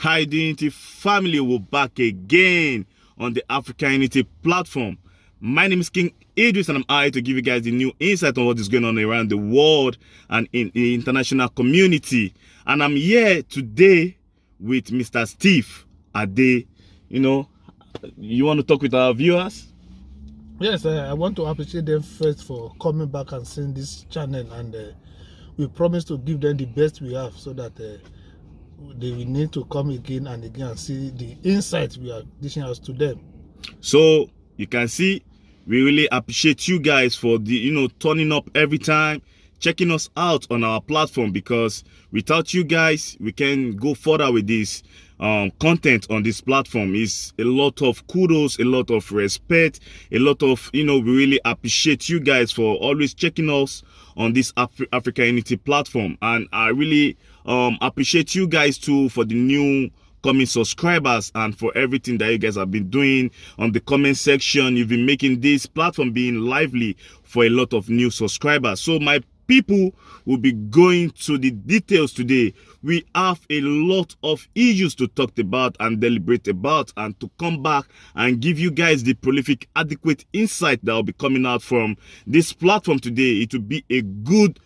Unity family, we're back again on the AfricaUnity platform. My name is KingIdris and I'm here to give you guys the new insight on what is going on around the world and in the international community. And I'm here today with Mr. Steve Ade. You want to talk with our viewers? Yes, I want to appreciate them first for coming back and seeing this channel, and we promise to give them the best we have so that they will need to come again and again and see the insights we are dishing out to them. So you can see we really appreciate you guys for the turning up every time, checking us out on our platform, because without you guys we can go further with this content on this platform. Is a lot of kudos, a lot of respect, a lot of we really appreciate you guys for always checking us on this AfricaUnity platform. And I really appreciate you guys too for the new coming subscribers and for everything that you guys have been doing on the comment section. You've been making this platform being lively for a lot of new subscribers. So my people will be going to the details today. We have a lot of issues to talk about and deliberate about, and to come back and give you guys the prolific, adequate insight that will be coming out from this platform today. It will be a good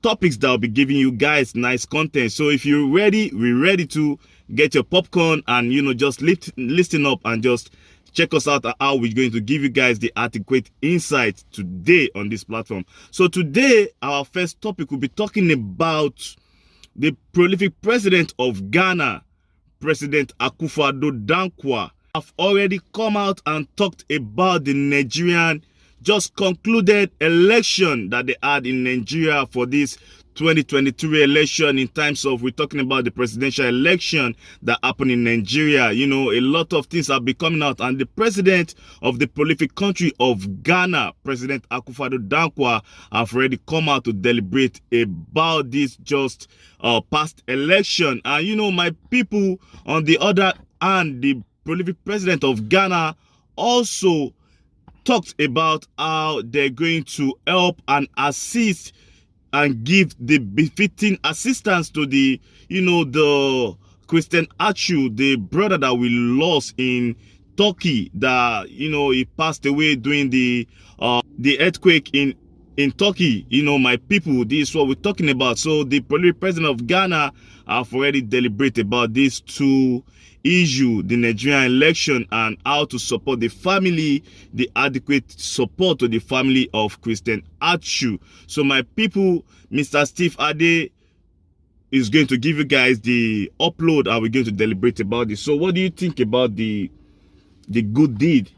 topics that will be giving you guys nice content. So if you're ready, we're ready to get your popcorn and just listen up and just check us out how we're going to give you guys the adequate insight today on this platform. So today our first topic will be talking about the prolific president of Ghana, President Akufo-Addo Dankwa, have already come out and talked about the Nigerian just concluded election that they had in Nigeria for this 2023 election. In terms of, we're talking about the presidential election that happened in Nigeria. A lot of things have been coming out, and the president of the prolific country of Ghana, President Akufo-Addo Dankwa, have already come out to deliberate about this just past election. And my people, on the other hand, the prolific president of Ghana also talked about how they're going to help and assist and give the befitting assistance to the Christian Atsu, the brother that we lost in Turkey, that he passed away during the earthquake in Turkey. My people, this is what we're talking about. So the president of Ghana have already deliberated about these two issue, the Nigerian election, and how to support the family, the adequate support to the family of Christian Atsu. So my people, Mr. Steve Ade is going to give you guys the upload, and we're going to deliberate about this. So what do you think about the good deed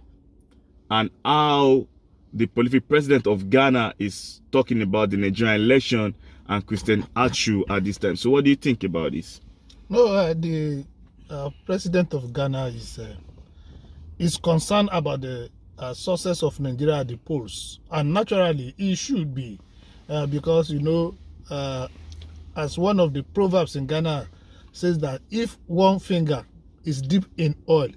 and how the prolific president of Ghana is talking about the Nigerian election and Christian Atsu at this time? So what do you think about this? No, the president of Ghana is concerned about the success of Nigeria at the polls, and naturally he should be, because as one of the proverbs in Ghana says that if one finger is deep in oil,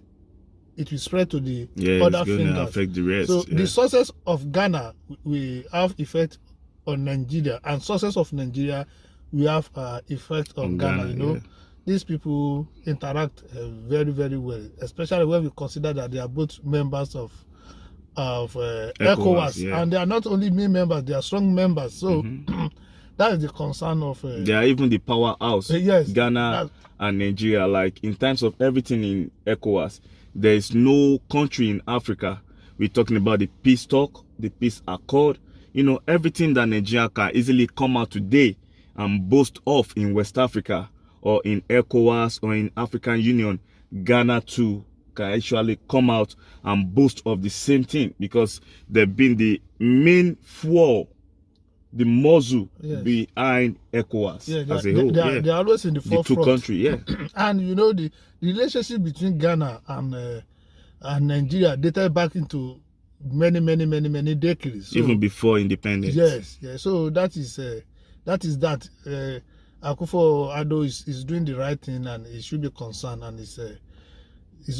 it will spread to the other fingers. Affect the rest. So the success of Ghana will have effect on Nigeria, and success of Nigeria will have effect on Ghana. These people interact very, very well, especially when we consider that they are both members of ECOWAS, and they are not only main members, they are strong members. So that is the concern of they are even the powerhouse. Yes, Ghana and Nigeria, like in terms of everything in ECOWAS, there is no country in Africa. We're talking about the peace talk, the peace accord, everything that Nigeria can easily come out today and boast of in West Africa, or in ECOWAS, or in African Union. Ghana too can actually come out and boast of the same thing, because they've been the main fuel, the muzzle behind ECOWAS as a whole. They are always in the forefront. The two countries, And the relationship between Ghana and Nigeria dated back into many decades. So, even before independence. Yes. So that is that. Akufo-Addo is doing the right thing, and he should be concerned, and it's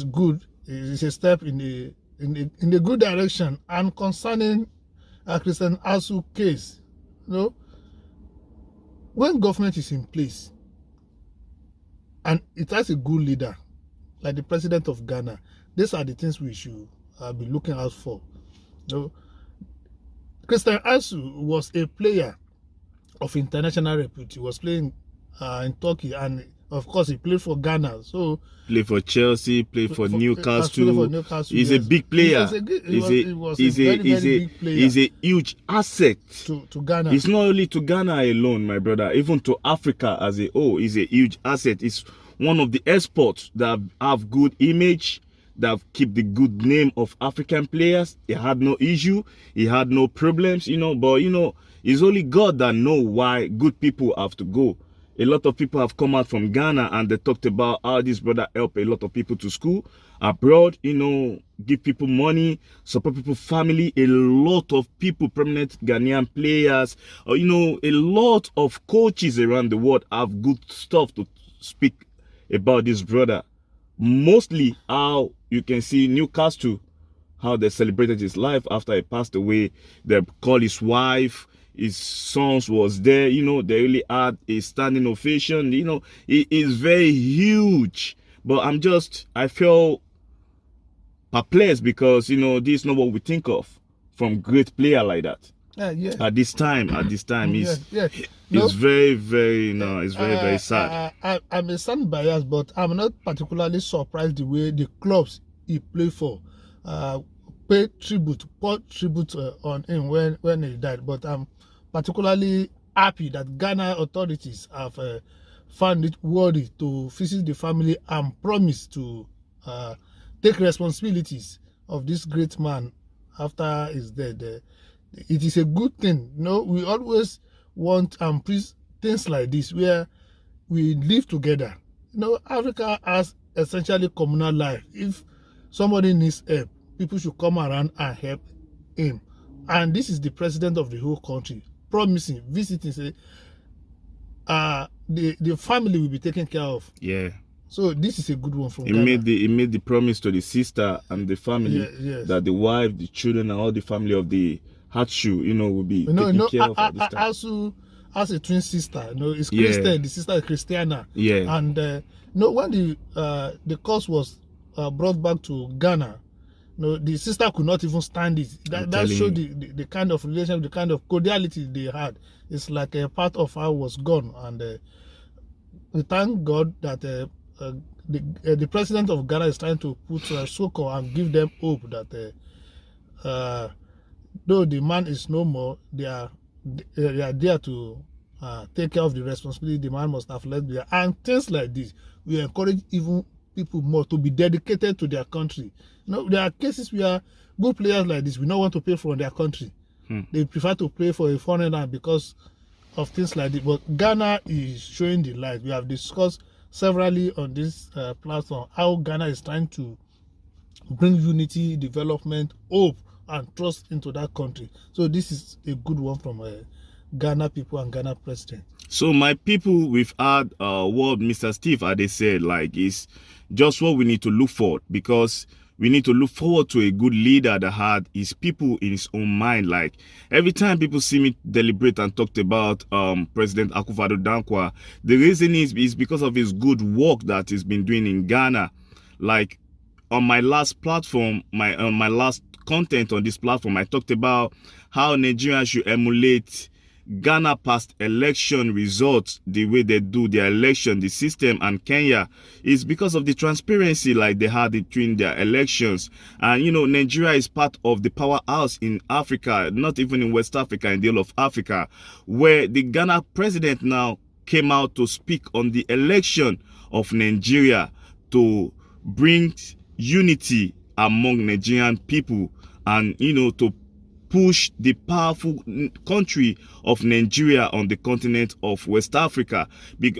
good. It's a step in the good direction. And concerning Christian Atsu case, when government is in place, and it has a good leader, like the president of Ghana. These are the things we should be looking out for. You know, Christian Atsu was a player of international repute. He was playing in Turkey, and of course he played for Ghana. So play for Chelsea, play for Newcastle. For Newcastle. He's a big player. He's a huge asset to Ghana. It's not only to Ghana alone, my brother. Even to Africa as a whole, he's a huge asset. It's one of the exports that have good image, that keep the good name of African players. He had no issue. He had no problems, you know. But, you know, it's only God that know why good people have to go. A lot of people have come out from Ghana and they talked about how this brother helped a lot of people to school abroad, you know, give people money, support people, family. A lot of people, prominent Ghanaian players, or, you know, a lot of coaches around the world have good stuff to speak about this brother. Mostly how you can see Newcastle, how they celebrated his life after he passed away. They called his wife, his sons was there, you know, they really had a standing ovation. You know, it is very huge. But I feel perplexed because, you know, this is not what we think of from great player like that. Yeah. At this time, No, it's very, very, it's very, very sad. I may sound biased, but I'm not particularly surprised the way the clubs he played for pour tribute on him when he died. But I'm particularly happy that Ghana authorities have found it worthy to visit the family and promise to take responsibilities of this great man after his death. It is a good thing. You know, we always want and preach things like this where we live together. You know, Africa has essentially communal life. If somebody needs help, people should come around and help him. And this is the president of the whole country promising, visiting, say, the family will be taken care of. Yeah. So this is a good one from Ghana. He made the promise to the sister and the family yes. that the wife, the children, and all the family of the Hatsu, you know, will be taken care of at this time. Atsu has a twin sister, you know, it's Christian. The sister is Christiana. Yeah. And you know, when the cause was brought back to Ghana, you know, the sister could not even stand it. That showed the kind of relationship, the kind of cordiality they had. It's like a part of her was gone. And we thank God that the president of Ghana is trying to put succor and give them hope that though the man is no more, they are there to take care of the responsibility the man must have left there. And things like this, we encourage even people more to be dedicated to their country. You know, there are cases where good players like this will not want to play for their country. They prefer to play for a foreigner because of things like this. But Ghana is showing the light. We have discussed severally on this platform how Ghana is trying to bring unity, development, hope, and trust into that country. So this is a good one from Ghana people and Ghana president. So my people, we've had what Mr. Steve Ade said, like, is just what we need to look for, because we need to look forward to a good leader that had his people in his own mind. Like, every time people see me deliberate and talked about President Akufo-Addo Dankwa, the reason is because of his good work that he's been doing in Ghana. Like, on my last platform, my last content on this platform, I talked about how Nigerians should emulate Ghana past election results, the way they do their election, the system, and Kenya is because of the transparency like they had between their elections. And you know, Nigeria is part of the powerhouse in Africa, not even in West Africa, in the whole of Africa, where the Ghana president now came out to speak on the election of Nigeria to bring unity among Nigerian people, and you know, to push the powerful country of Nigeria on the continent of West Africa,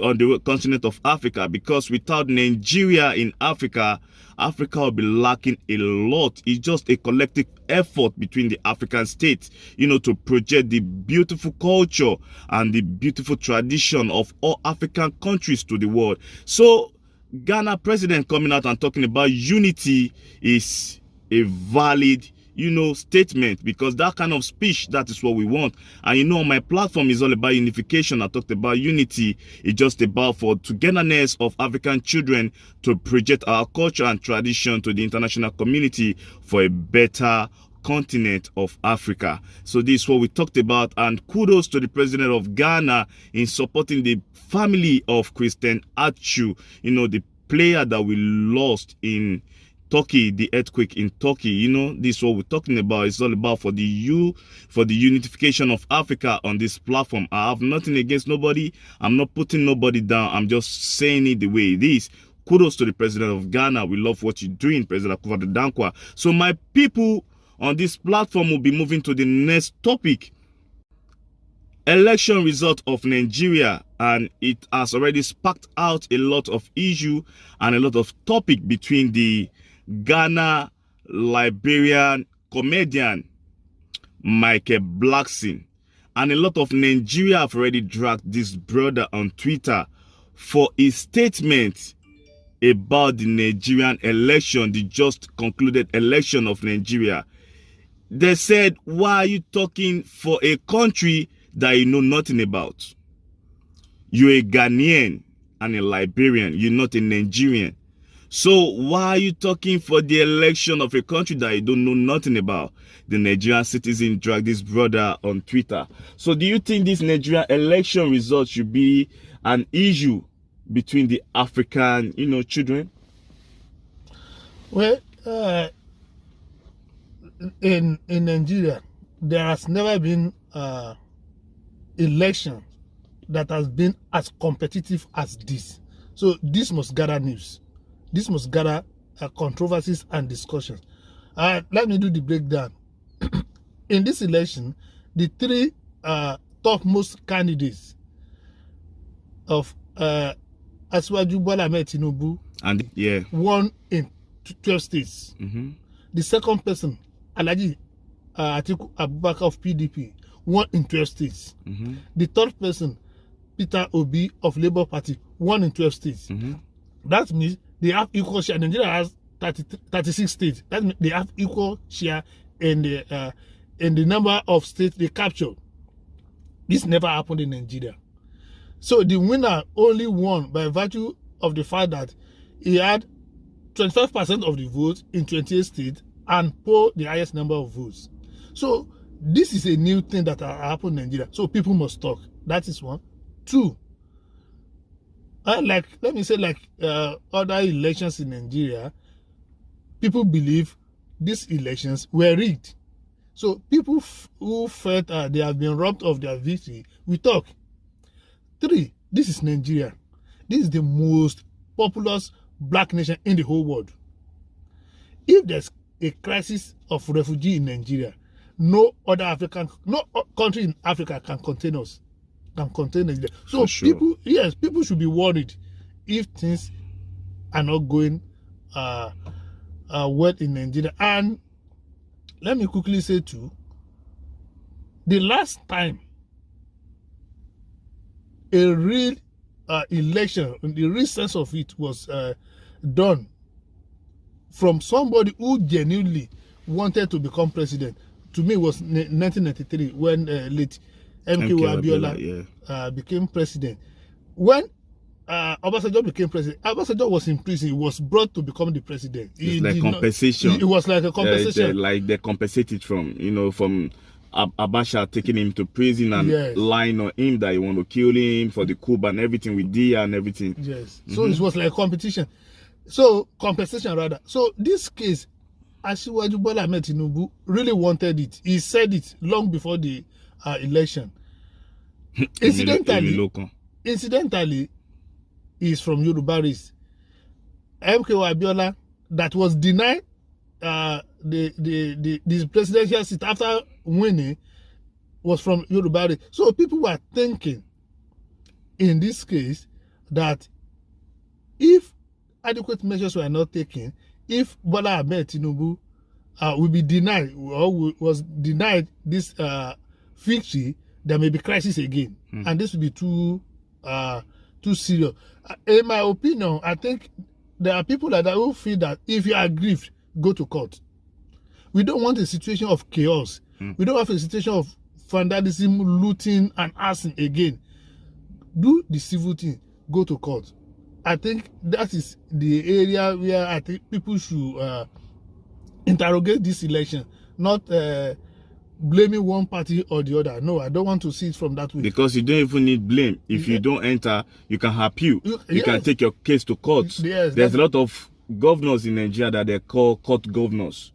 on the continent of Africa, because without Nigeria in Africa, Africa will be lacking a lot. It's just a collective effort between the African states, you know, to project the beautiful culture and the beautiful tradition of all African countries to the world. So Ghana president coming out and talking about unity is a valid statement, because that kind of speech, that is what we want. And on my platform is all about unification. I talked about unity. It's just about for togetherness of African children to project our culture and tradition to the international community for a better continent of Africa. So this is what we talked about, and kudos to the president of Ghana in supporting the family of Christian Atsu, the player that we lost in Turkey, the earthquake in Turkey. This is what we're talking about. It's all about for the unification of Africa on this platform. I have nothing against nobody. I'm not putting nobody down. I'm just saying it the way it is. Kudos to the president of Ghana. We love what you're doing, President Akufo-Addo Dankwa. So my people on this platform will be moving to the next topic. Election result of Nigeria, and it has already sparked out a lot of issue and a lot of topic between the Ghana Liberian comedian Michael Blackson, and a lot of Nigeria have already dragged this brother on Twitter for his statement about the Nigerian election, the just concluded election of Nigeria. They said, why are you talking for a country that you know nothing about? You're a Ghanaian and a Liberian. You're not a Nigerian. So why are you talking for the election of a country that you don't know nothing about? The Nigerian citizen dragged this brother on Twitter. So do you think this Nigerian election result should be an issue between the African, children? Well, in Nigeria, there has never been election that has been as competitive as this. So this must gather news. This must gather controversies and discussions. Let me do the breakdown. In this election, the three topmost candidates of Asiwaju Bola Ahmed Tinubu won in 12 states. Mm-hmm. The second person, Alhaji Atiku Abubakar of PDP, won in 12 states. Mm-hmm. The third person, Peter Obi of Labour Party, won in 12 states. Mm-hmm. That means they have equal share. Nigeria has 36 states. That means they have equal share in the number of states they captured. This never happened in Nigeria. So the winner only won by virtue of the fact that he had 25% of the votes in 28 states and polled the highest number of votes. So this is a new thing that happened in Nigeria. So people must talk. That is one. Two, like other elections in Nigeria, people believe these elections were rigged. So people who felt they have been robbed of their victory, we talk. Three, this is Nigeria. This is the most populous black nation in the whole world. If there's a crisis of refugee in Nigeria, no country in Africa can contain us, can contain Nigeria. So sure. people should be worried if things are not going well in Nigeria. And let me quickly say too, the last time a real election, in the real sense of it, was done from somebody who genuinely wanted to become president, to me was 1993 when late MK Abiola became president. When Obasanjo became president, Obasanjo was in prison. He was brought to become the president. It's like compensation. It was like a compensation. They compensated from Abacha taking him to prison and lying on him that he want to kill him for the coup and everything with Dia and everything. Yes. So it was like competition. So compensation rather. So this case, Asiwaju Bola Ahmed Tinubu really wanted it. He said it long before the election. Incidentally, he's from Yoruba race. MK Abiola, that was denied the presidential seat after winning, was from Yoruba race. So people were thinking in this case that if adequate measures were not taken, if Bola Ahmed Tinubu will be denied or was denied this victory, there may be crisis again, and this will be too serious. In my opinion, I think there are people like that who feel that if you are aggrieved, go to court. We don't want a situation of chaos. We don't have a situation of vandalism, looting, and arson again. Do the civil thing. Go to court. I think that is the area where I think people should interrogate this election, not blaming one party or the other. No, I don't want to see it from that way. Because you don't even need blame. If you don't enter, you can appeal. You can take your case to court. Yes, there's a lot of governors in Nigeria that they call court governors.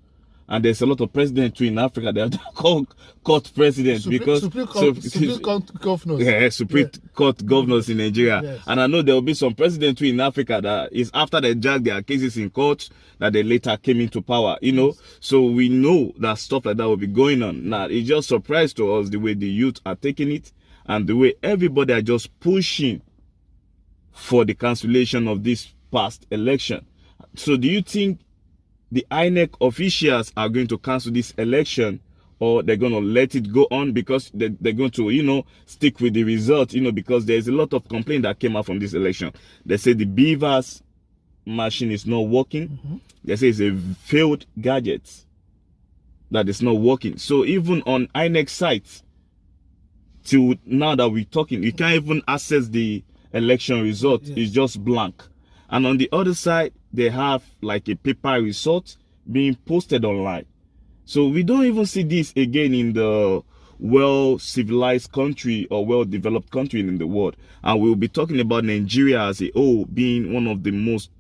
And there's a lot of presidents too in Africa that are called court presidents Supreme Court governors. Yeah, Supreme Court governors in Nigeria. Yes. And I know there will be some presidents too in Africa that is after they dragged their cases in court that they later came into power, you know. So we know that stuff like that will be going on. Now, it's just surprise to us the way the youth are taking it and the way everybody are just pushing for the cancellation of this past election. So do you think the INEC officials are going to cancel this election, or they're going to let it go on because they're going to, you know, stick with the result, you know, because there's a lot of complaint that came out from this election. They say the beavers machine is not working. They say it's a failed gadget that is not working. So even on INEC sites, till now that we're talking, you can't even access the election result. It's just blank. And on the other side, they have like a paper result being posted online. So we don't even see this again in the well-civilized country or well-developed country in the world. And we'll be talking about Nigeria as a whole being one of the most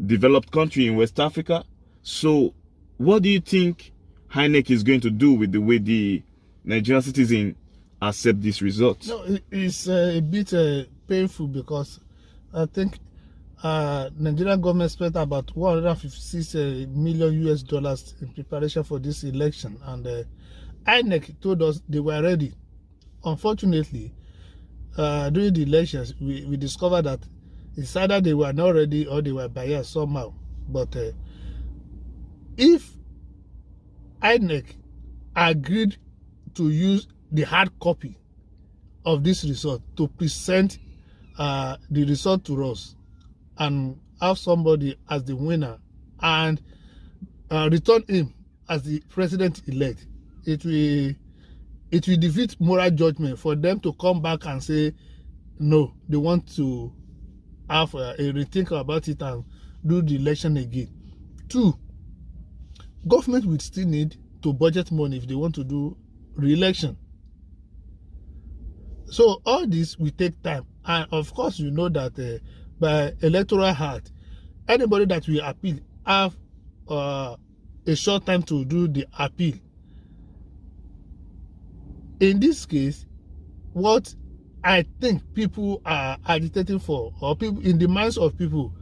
developed country in West Africa. So what do you think INEC is going to do with the way the Nigerian citizens accept this result? No, it's a bit painful because I think Nigerian government spent about $156 million US in preparation for this election, and INEC told us they were ready. Unfortunately, during the elections, we discovered that it's either they were not ready or they were biased somehow. But if INEC agreed to use the hard copy of this result to present the result to us and have somebody as the winner and return him as the president-elect, it will defeat moral judgment for them to come back and say no, they want to have a rethink about it and do the election again. 2, government will still need to budget money if they want to do re-election. So all this will take time, and of course you know that by electoral act, anybody that will appeal have a short time to do the appeal. In this case, what I think people are agitating for, or people in the minds of people,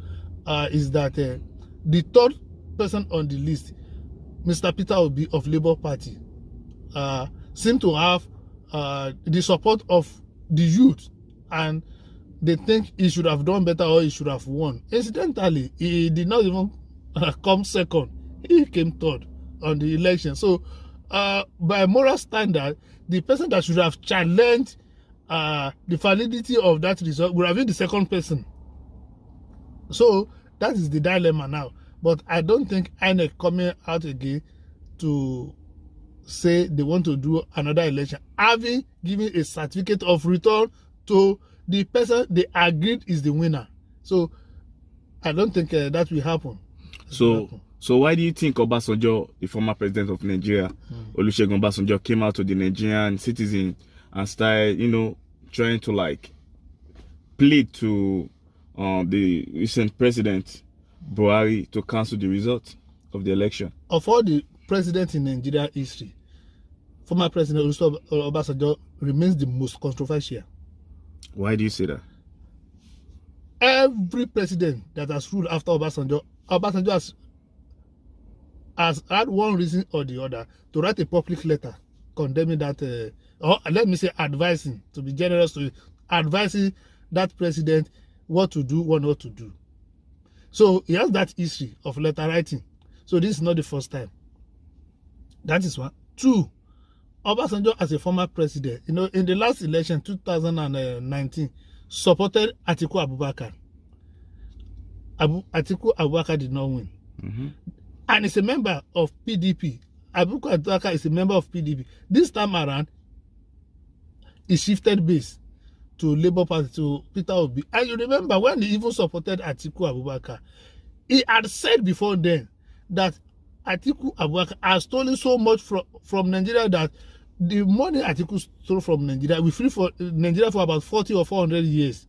is that the third person on the list, Mr. Peter Obi of Labour Party, seem to have the support of the youth, and they think he should have done better or he should have won. Incidentally, he did not even come second. He came third on the election. So, by moral standard, the person that should have challenged the validity of that result would have been the second person. So, that is the dilemma now. But I don't think INEC coming out again to say they want to do another election, having given a certificate of return to the person they agreed is the winner. So I don't think that will happen. So why do you think Obasanjo, the former president of Nigeria, Olusegun Obasanjo, came out to the Nigerian citizens and started, you know, trying to like plead to the recent president Buhari to cancel the result of the election? Of all the presidents in Nigeria history, former President Olusegun Obasanjo remains the most controversial. Why do you say that? Every president that has ruled after Obasanjo has had one reason or the other to write a public letter condemning that, or let me say advising, to be generous, to advising that president what to do, what not to do. So he has that history of letter writing. So this is not the first time. That is one. 2, Obasanjo as a former president, you know, in the last election, 2019, supported Atiku Abubakar. Atiku Abubakar did not win. And is a member of PDP Atiku Abubakar is a member of PDP. This time around, he shifted base to Labour Party, to Peter Obi. And you remember when he even supported Atiku Abubakar, he had said before then that Atiku Abubakar has stolen so much from Nigeria that the money Atiku stole from Nigeria, we free for Nigeria for about 40 or 400 years.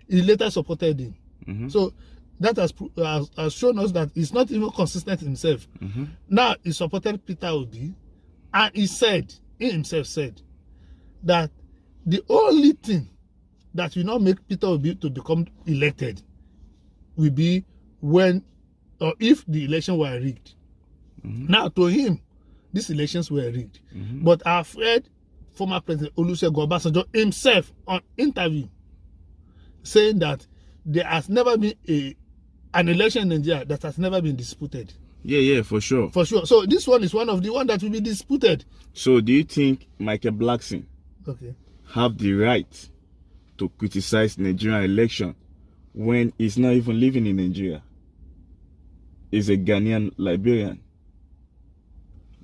He later supported him. So that has shown us that he's not even consistent himself. Now he supported Peter Obi, and he himself said that the only thing that will not make Peter Obi to become elected will be when or if the election were rigged. Now, to him, these elections were rigged. But I've heard former President Olusegun Obasanjo himself on interview saying that there has never been an election in Nigeria that has never been disputed. Yeah, for sure. For sure. So this one is one of the one that will be disputed. So do you think Michael Blackson have the right to criticize Nigerian election when he's not even living in Nigeria? He's a Ghanaian Liberian.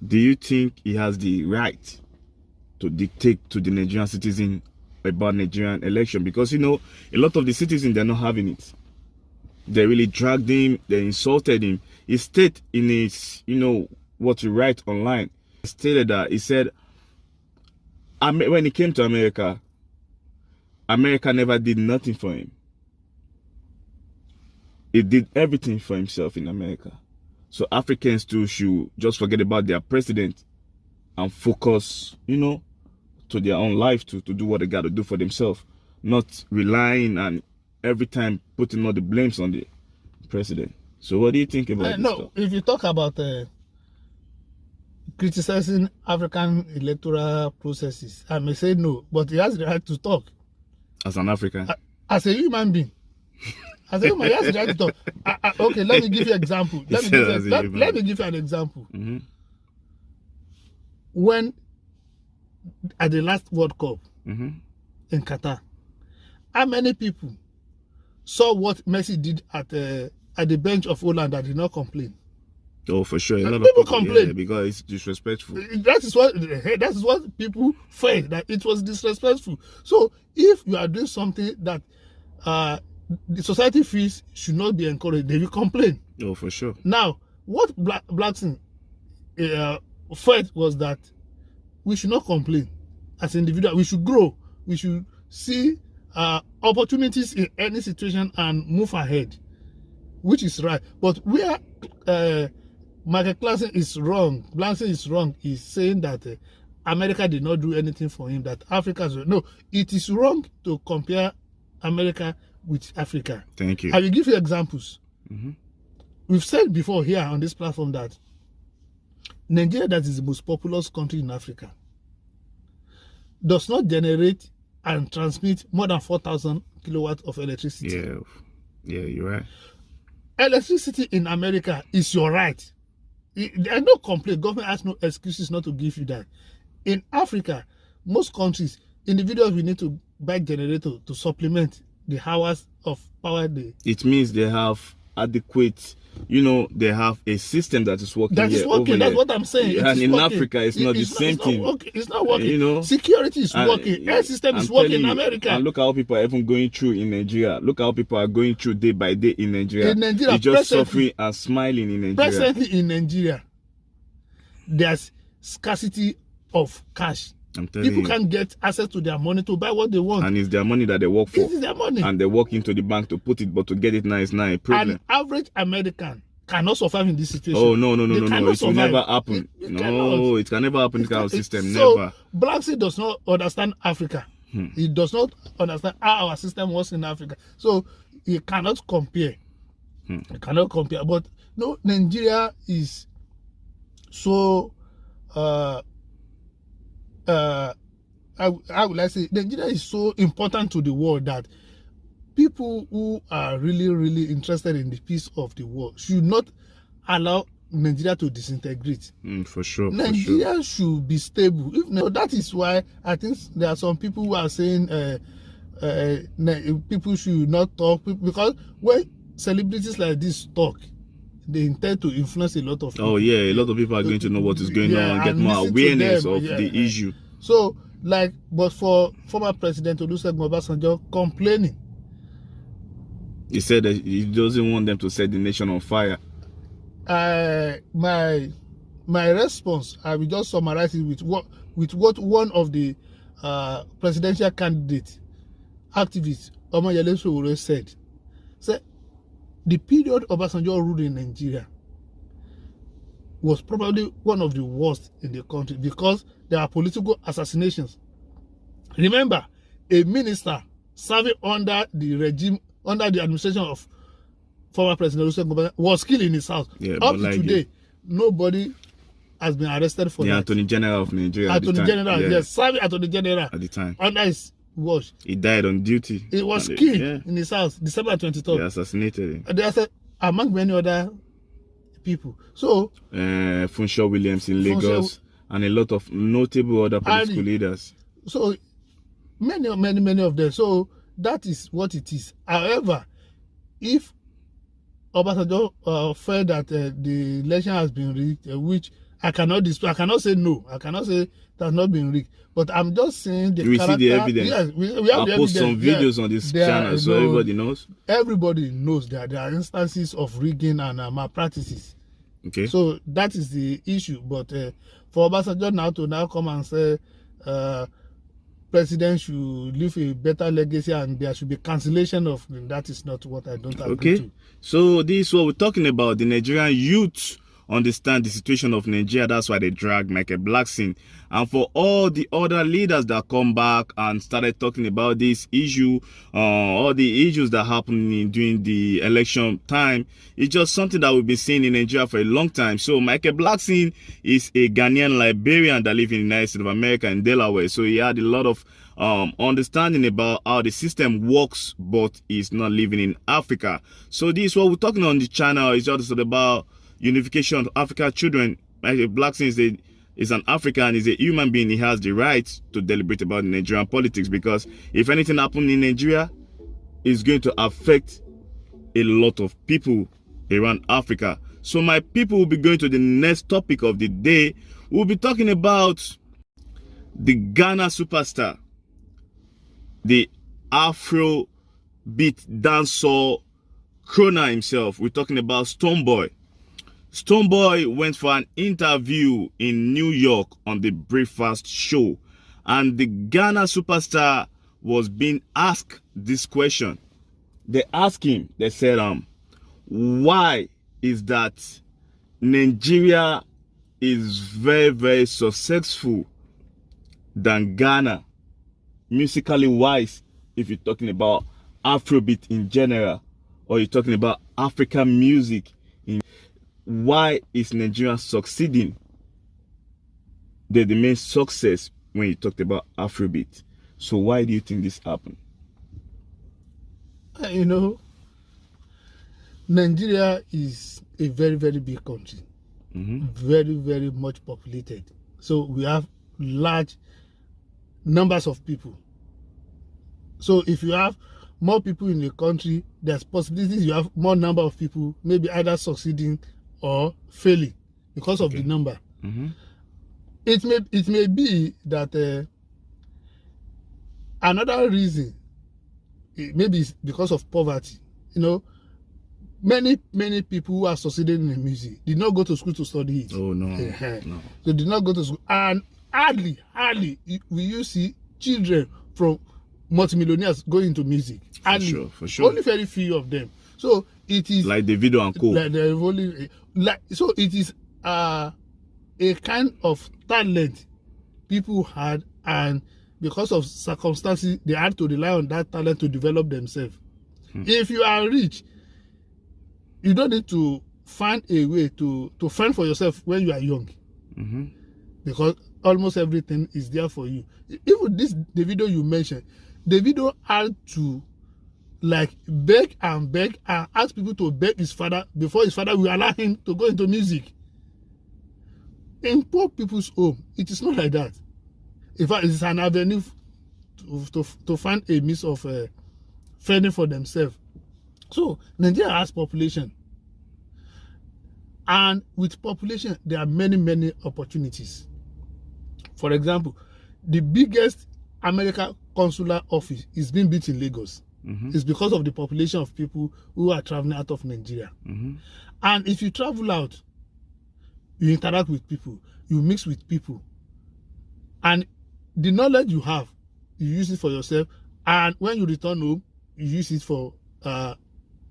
Do you think he has the right to dictate to the Nigerian citizen about Nigerian election? Because, you know, a lot of the citizens, they're not having it. They really dragged him, they insulted him. He stated in his, you know, what he write online, he stated that, he said, when he came to America, America never did nothing for him. He did everything for himself in America. So Africans too should just forget about their president and focus, you know, to their own life to do what they got to do for themselves, not relying and every time putting all the blames on the president. So what do you think about this stuff? If you talk about criticizing African electoral processes, I may say no, but he has the right to talk. As an African? As a human being. As a human, he has the right to talk. Okay, let me give you an example. Let me give you an example. When, at the last World Cup in Qatar, how many people saw what Messi did at the bench of Holland that did not complain? Oh, for sure. A lot of people complain, yeah, because it's disrespectful. That is what people felt, that it was disrespectful. So if you are doing something that the society feels should not be encouraged, they will complain. Oh, for sure. Now, what Blackson felt was that we should not complain as individuals. We should grow. We should see opportunities in any situation and move ahead, which is right. But where Michael Blackson is wrong, is saying that America did not do anything for him, that Africa... No, it is wrong to compare America with Africa. Thank you. I will give you examples. We've said before here on this platform that Nigeria, that is the most populous country in Africa, does not generate and transmit more than 4,000 kilowatts of electricity. Yeah, you're right. Electricity in America is your right. There are no complaint. Government has no excuses not to give you that. In Africa, most countries, individuals will need to buy generator to supplement the hours of power day. It means they have adequate, you know, they have a system that is working. That is working. That's what I'm saying. And in Africa, it's not the same thing. It's not working. You know, security is working. Health system is working in America. And look how people are even going through in Nigeria. Look how people are going through day by day in Nigeria. In Nigeria, it's just suffering and smiling in Nigeria. Presently in Nigeria, there's scarcity of cash. People can't get access to their money to buy what they want. And it's their money that they work for. It is their money. And they walk into the bank to put it, but to get it now is not a problem. An average American cannot survive in this situation. Oh, no. It will never happen. It can never happen in this kind of system. Never. Blackson does not understand Africa. He does not understand how our system works in Africa. So he cannot compare. He cannot compare. But no, Nigeria is so... how would I say, Nigeria is so important to the world that people who are really, really interested in the peace of the world should not allow Nigeria to disintegrate. For sure. Nigeria should be stable. That is why I think there are some people who are saying people should not talk, because when celebrities like this talk, they intend to influence a lot of people. Oh yeah, a lot of people are going to know what is going on, get and more listen to awareness them. of the issue. So, like, but for former President Olusegun Obasanjo complaining, he said that he doesn't want them to set the nation on fire. My response, I will just summarize it with what one of the presidential candidate activists, Omoyele Sowore, said. The period Obasanjo ruled in Nigeria was probably one of the worst in the country because there are political assassinations. Remember, a minister serving under the regime, under the administration of former President Olusegun Obasanjo was killed in his house. Yeah, up to today, nobody has been arrested for that. The Attorney General of Nigeria. Attorney General, yes, serving Attorney General at the time. Under his watch. He died on duty. He was killed in his house, December 23rd. They assassinated him. They said, among many other people. So, Funshaw Williams in Lagos and a lot of notable other political leaders. So, many of them. So, that is what it is. However, if Obasanjo felt that the election has been rigged, which I cannot dispute, I cannot say no, I cannot say it has not been rigged, but I'm just saying the character. See the evidence. Yes, we have I'll the evidence. post some videos on this channel so everybody knows. Everybody knows that there are instances of rigging and malpractices. Okay. So that is the issue. But for Obasanjo now to come and say president should leave a better legacy and there should be cancellation of, that is not what I don't agree to. So this is what we're talking about. The Nigerian youth understand the situation of Nigeria. That's why they dragged Michael Blackson. And for all the other leaders that come back and started talking about this issue, all the issues that happened during the election time, it's just something that we've been seeing in Nigeria for a long time. So Michael Blackson is a Ghanaian Liberian that lives in the United States of America in Delaware. So he had a lot of understanding about how the system works, but he's not living in Africa. So this is what we're talking on the channel. It's just about Unification of Africa children. Michael Blackson is an African, is a human being. He has the right to deliberate about Nigerian politics, because if anything happens in Nigeria, it's going to affect a lot of people around Africa. So my people will be going to the next topic of the day. We'll be talking about the Ghana superstar, the Afrobeat dancehall crooner himself. We're talking about Stonebowy. Stonebowy went for an interview in New York on the Breakfast Show, and the Ghana superstar was being asked this question. They asked him, they said, why is that Nigeria is very, very successful than Ghana, musically wise, if you're talking about Afrobeat in general, or you're talking about African music? Why is Nigeria succeeding? The main success when you talked about Afrobeat. So why do you think this happened? You know, Nigeria is a very, very big country. Very, very much populated. So we have large numbers of people. So if you have more people in the country, there's possibilities you have more number of people maybe either succeeding or failing because of the number. It may be that another reason, maybe it's because of poverty. You know, many people who are succeeding in music did not go to school to study it. Oh no, no. They did not go to school, and hardly will you see children from multimillionaires going into music. For sure. Only very few of them. So it is like Davido and Co. So it is a kind of talent people had, and because of circumstances, they had to rely on that talent to develop themselves. If you are rich, you don't need to find a way to fend for yourself when you are young, because almost everything is there for you. Even this Davido you mentioned, Davido had to like beg and ask people to beg his father before his father will allow him to go into music. In poor people's home, it is not like that. In fact, it's an avenue to find a means of fending for themselves. So Nigeria has population. And with population, there are many opportunities. For example, the biggest American consular office is being built in Lagos. It's because of the population of people who are traveling out of Nigeria. And if you travel out, you interact with people, you mix with people, and the knowledge you have, you use it for yourself, and when you return home, you use it for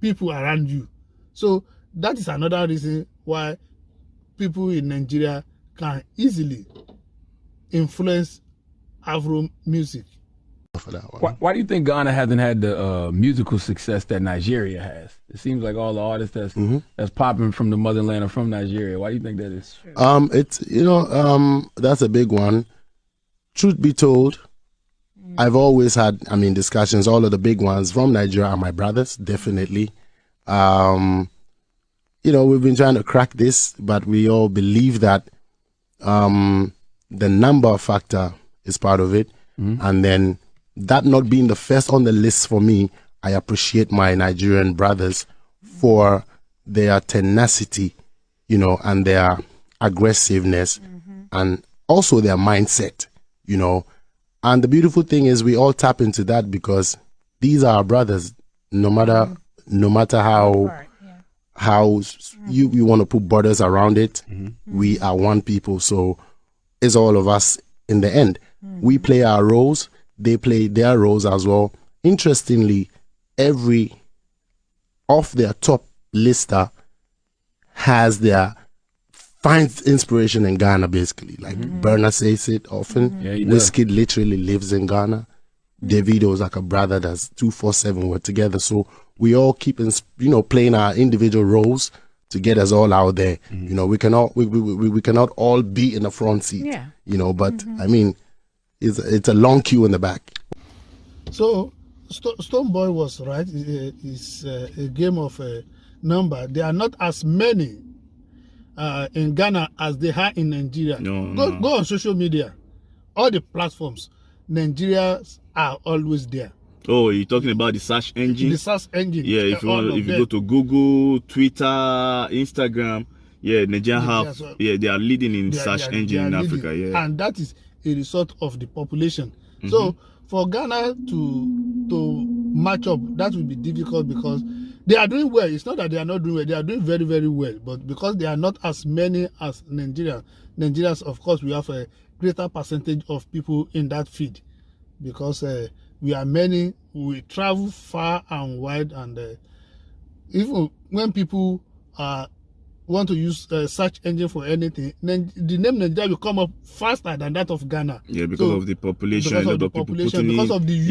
people around you. So that is another reason why people in Nigeria can easily influence Afro music. For that one. Why do you think Ghana hasn't had the musical success that Nigeria has? It seems like all the artists that's popping from the motherland are from Nigeria. Why do you think that is? It's that's a big one. Truth be told, I've always had, discussions. All of the big ones from Nigeria are my brothers, definitely. We've been trying to crack this, but we all believe that the number factor is part of it, and then that not being the first on the list for me, I appreciate my Nigerian brothers for their tenacity, and their aggressiveness, and also their mindset, And the beautiful thing is we all tap into that because these are our brothers, no matter how you want to put borders around it. We are one people, so it's all of us in the end. We play our roles, they play their roles as well. Interestingly, every of their top lister finds inspiration in Ghana, basically. Like Burna says it often. Yeah, Wizkid literally lives in Ghana. Davido is like a brother that's 247. We're together, so we all keep playing our individual roles to get us all out there. We cannot all be in the front seat. But it's a long queue in the back. So Stonebowy was right. It's a game of number. There are not as many in Ghana as they are in Nigeria. Go on social media, all the platforms. Nigerians are always there. Oh, you're talking about the search engine? The search engine. Yeah, if you go to Google, Twitter, Instagram, Nigeria they are leading in search engine in Africa. Yeah, and that is a result of the population. So for Ghana to match up, that will be difficult because they are doing well. It's not that they are not doing well. They are doing very, very well. But because they are not as many as Nigerians, of course, we have a greater percentage of people in that feed because we are many. We travel far and wide, and even when people want to use search engine for anything, the name Nigeria will come up faster than that of Ghana. Yeah, because of the population. A lot of people putting in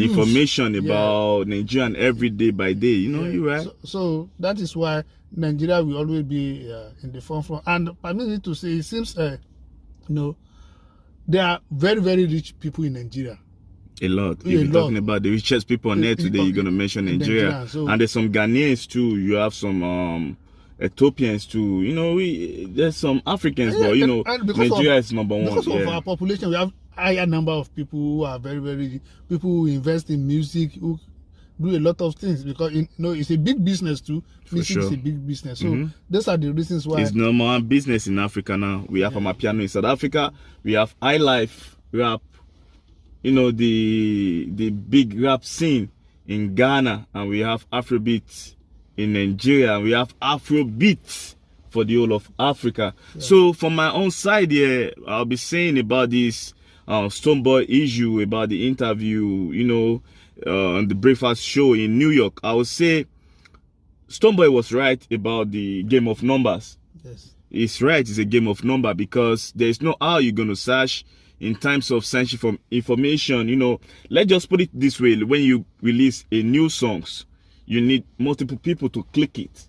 information about Nigerian every day by day. You're right. So that is why Nigeria will always be in the front. And permit me to say, it seems, there are very, very rich people in Nigeria. A lot. If you're talking about the richest people on earth today, you're going to mention Nigeria. And there's some Ghanaians too. You have some Ethiopians too. There's some Africans, but Nigeria is number one. Because of our population, we have higher number of people who are very, very people who invest in music, who do a lot of things because it's a big business too. Music is a big business. So those are the reasons why it's number one business in Africa now. We have Amapiano in South Africa. We have highlife rap. The big rap scene in Ghana, and we have Afrobeats in Nigeria. We have Afrobeats for the whole of Africa. So from my own side here, I'll be saying about this Stonebowy issue, about the interview, on the breakfast show in New York. I would say Stonebowy was right about the game of numbers. Yes. It's right, it's a game of number because there's no how you're going to search in terms of searching for information. Let's just put it this way. When you release a new songs, you need multiple people to click it,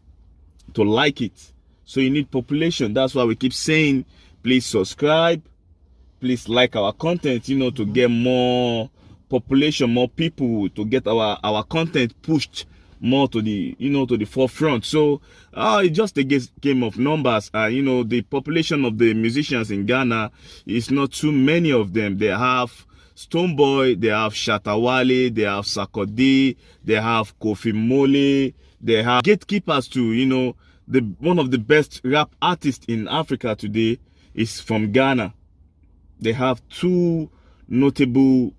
to like it. So you need population. That's why we keep saying, please subscribe, please like our content, to get more population, more people, to get our content pushed more to the to the forefront. So it's just a game of numbers. The population of the musicians in Ghana is not too many of them. They have Stonebowy, they have Shatta Wale, they have Sarkodie, they have Kofi Mole, they have gatekeepers too. one of the best rap artists in Africa today is from Ghana. They have two notable,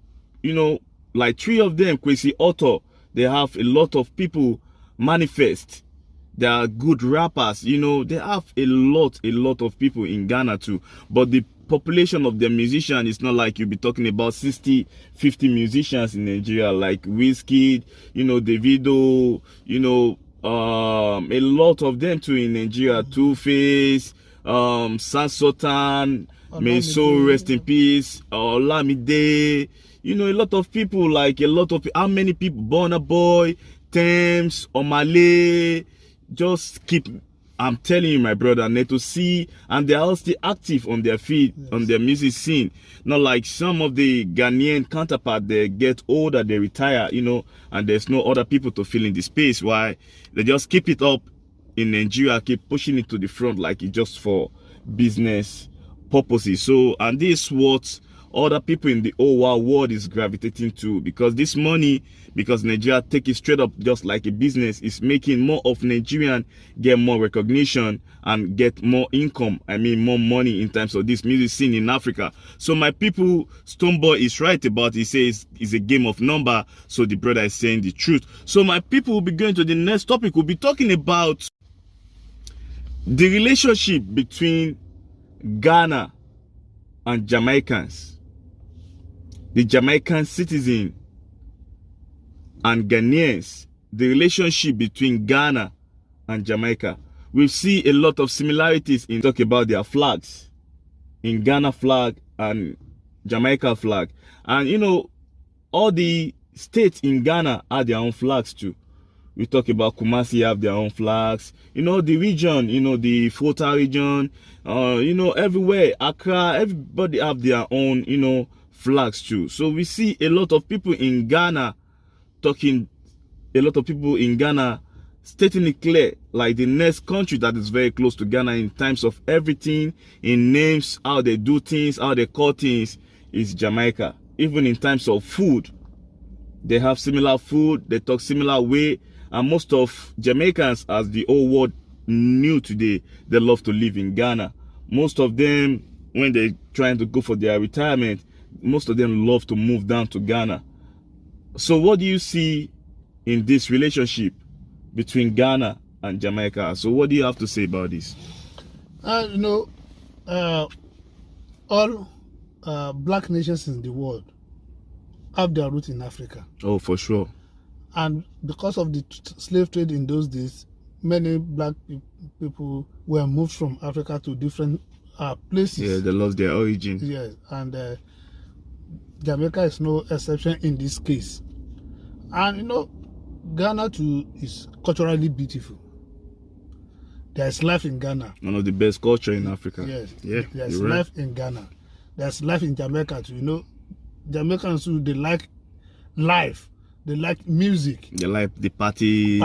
like 3 of them, Kwesi Otto. They have a lot of people manifest. They are good rappers, they have a lot of people in Ghana too. But the population of the musician is not like you'll be talking about 60, 50 musicians in Nigeria, like Wizkid, Davido, a lot of them too in Nigeria. Two-Face, Sansotan, may so rest in peace, Olamide, a lot of people, how many people, Burna Boy, Thames, Omale, just keep, I'm telling you, my brother, Neto C, and they are all still active on their feet, on their music scene. Not like some of the Ghanaian counterparts, they get older, they retire, and there's no other people to fill in the space. Why? They just keep it up in Nigeria, keep pushing it to the front like it's just for business purposes. So, and this is what other people in the whole world is gravitating to, because this money, because Nigeria take it straight up just like a business, is making more of Nigerian get more recognition and get more income, more money in terms of this music scene in Africa. So my people, Stonebowy is right about, he says it's a game of number, so the brother is saying the truth. So my people will be going to the next topic. We'll be talking about the relationship between Ghana and Jamaicans. The Jamaican citizen and Ghanaians, the relationship between Ghana and Jamaica. We see a lot of similarities in talking about their flags, in Ghana flag and Jamaica flag. And all the states in Ghana have their own flags too. We talk about Kumasi have their own flags. The region, the Fota region, everywhere, Accra, everybody have their own, flags too. So we see a lot of people in Ghana stating it clear, like the next country that is very close to Ghana in terms of everything, in names, how they do things, how they call things, is Jamaica. Even in terms of food, they have similar food, they talk similar way, and most of Jamaicans, as the whole world knew today, they love to live in Ghana. Most of them, when they're trying to go for their retirement, most of them love to move down to Ghana. So what do you see in this relationship between Ghana and Jamaica? So what do you have to say about this? All black nations in the world have their roots in Africa. Oh, for sure. And because of the slave trade in those days, many black people were moved from Africa to different places. Yeah, they lost their origin. Yes, and Jamaica is no exception in this case. And Ghana too is culturally beautiful. There's life in Ghana. One of the best culture in Africa. Yes. Yeah. There's life in Ghana. There's life in Jamaica too. Jamaicans too, they like life. They like music. They like the party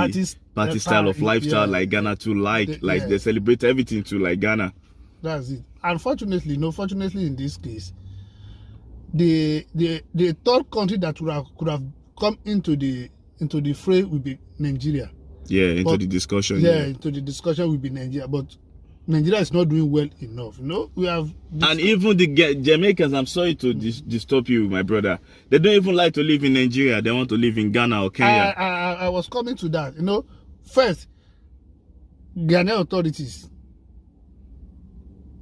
style of lifestyle, like Ghana too. They celebrate everything too, like Ghana. That's it. Unfortunately, fortunately in this case, the third country that could have come into the fray would be Nigeria. Yeah, into the discussion. Yeah, into the discussion would be Nigeria, but Nigeria is not doing well enough. We have. And even the Jamaicans, I'm sorry to disturb you, my brother. They don't even like to live in Nigeria. They want to live in Ghana or Kenya. I was coming to that. First, Ghanaian authorities,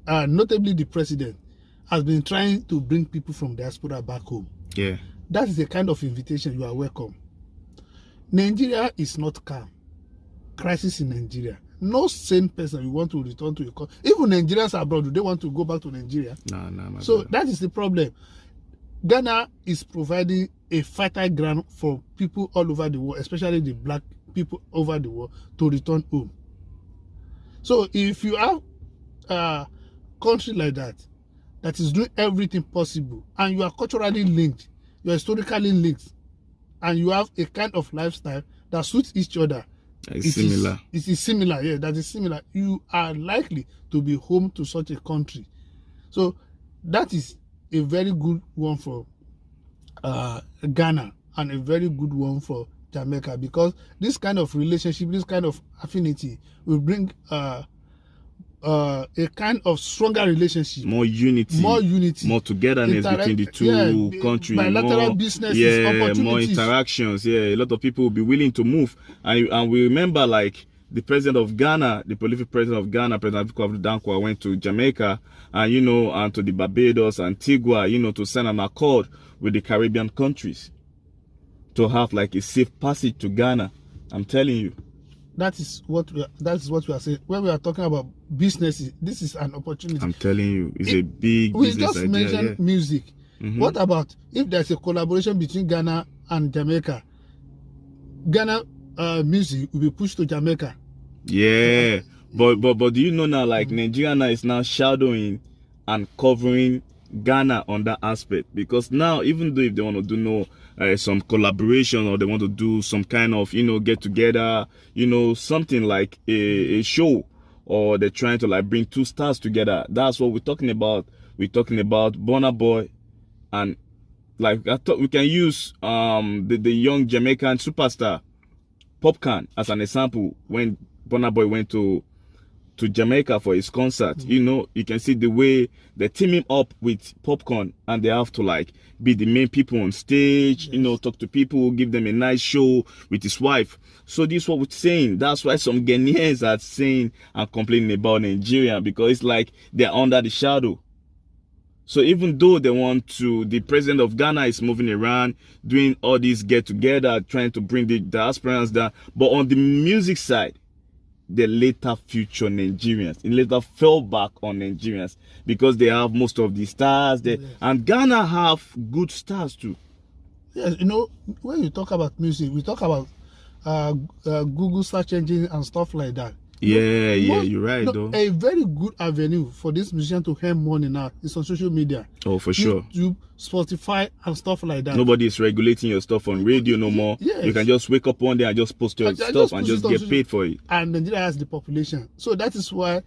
notably the president, has been trying to bring people from diaspora back home. Yeah. That is a kind of invitation. You are welcome. Nigeria is not calm. Crisis in Nigeria. No sane person will want to return to a country. Even Nigerians abroad, do they want to go back to Nigeria? No. So that is the problem. Ghana is providing a fertile ground for people all over the world, especially the black people over the world, to return home. So if you have a country like that is doing everything possible, and you are culturally linked, you are historically linked, and you have a kind of lifestyle that suits each other, it is similar. Yeah, that is similar. You are likely to be home to such a country. So that is a very good one for Ghana and a very good one for Jamaica, because this kind of relationship, this kind of affinity will bring a kind of stronger relationship, more unity, more togetherness between the two countries, bilateral more businesses, opportunities, more interactions. A lot of people will be willing to move, and we remember like the president of Ghana, the prolific president of Ghana, President Akuffo-Addo Dankwa, went to Jamaica and and to the Barbados, Antigua, to sign an accord with the Caribbean countries to have like a safe passage to Ghana. I'm telling you. That is what we are saying. When we are talking about businesses, this is an opportunity. I'm telling you, it's a big we business just idea. mentioned music. What about if there's a collaboration between Ghana and Jamaica? Ghana music will be pushed to Jamaica. Yeah, but do you know now, like Nigeria now is now shadowing and covering Ghana on that aspect, because now even though if they want to do some collaboration, or they want to do some kind of get together, something like a show, or they're trying to like bring two stars together, that's what we're talking about. We're talking about Burna Boy, and like I thought we can use the young Jamaican superstar Popcorn as an example. When Burna Boy went to Jamaica for his concert, you can see the way they're teaming up with Popcorn, and they have to like be the main people on stage, talk to people, give them a nice show with his wife. So this is what we're saying. That's why some Ghanaians are saying and complaining about Nigeria, because it's like they're under the shadow. So even though the president of Ghana is moving around, doing all these get together, trying to bring the diasporans down, but on the music side, they later future Nigerians. It later fell back on Nigerians because they have most of the stars there, and Ghana have good stars too. Yes, when you talk about music, we talk about Google search engine and stuff like that. You're right, though. A very good avenue for this musician to earn money now is on social media. Oh, for sure. YouTube, Spotify, and stuff like that. Nobody is regulating your stuff on radio no more. Yes. You can just wake up one day and just post your stuff and just get paid for it. And Nigeria has the population. So that is why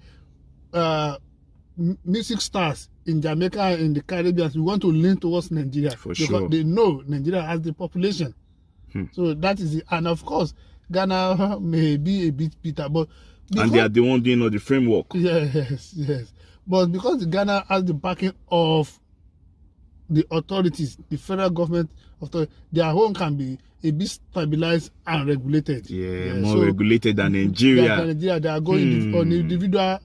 music stars in Jamaica and in the Caribbean, we want to lean towards Nigeria. For because sure. they know Nigeria has the population. So that is it. And of course, Ghana may be a bit bitter, but and they are the one doing all the framework. Yes. But because Ghana has the backing of the authorities, the federal government, their home can be a bit stabilized and regulated. More regulated than Nigeria. They are going on individual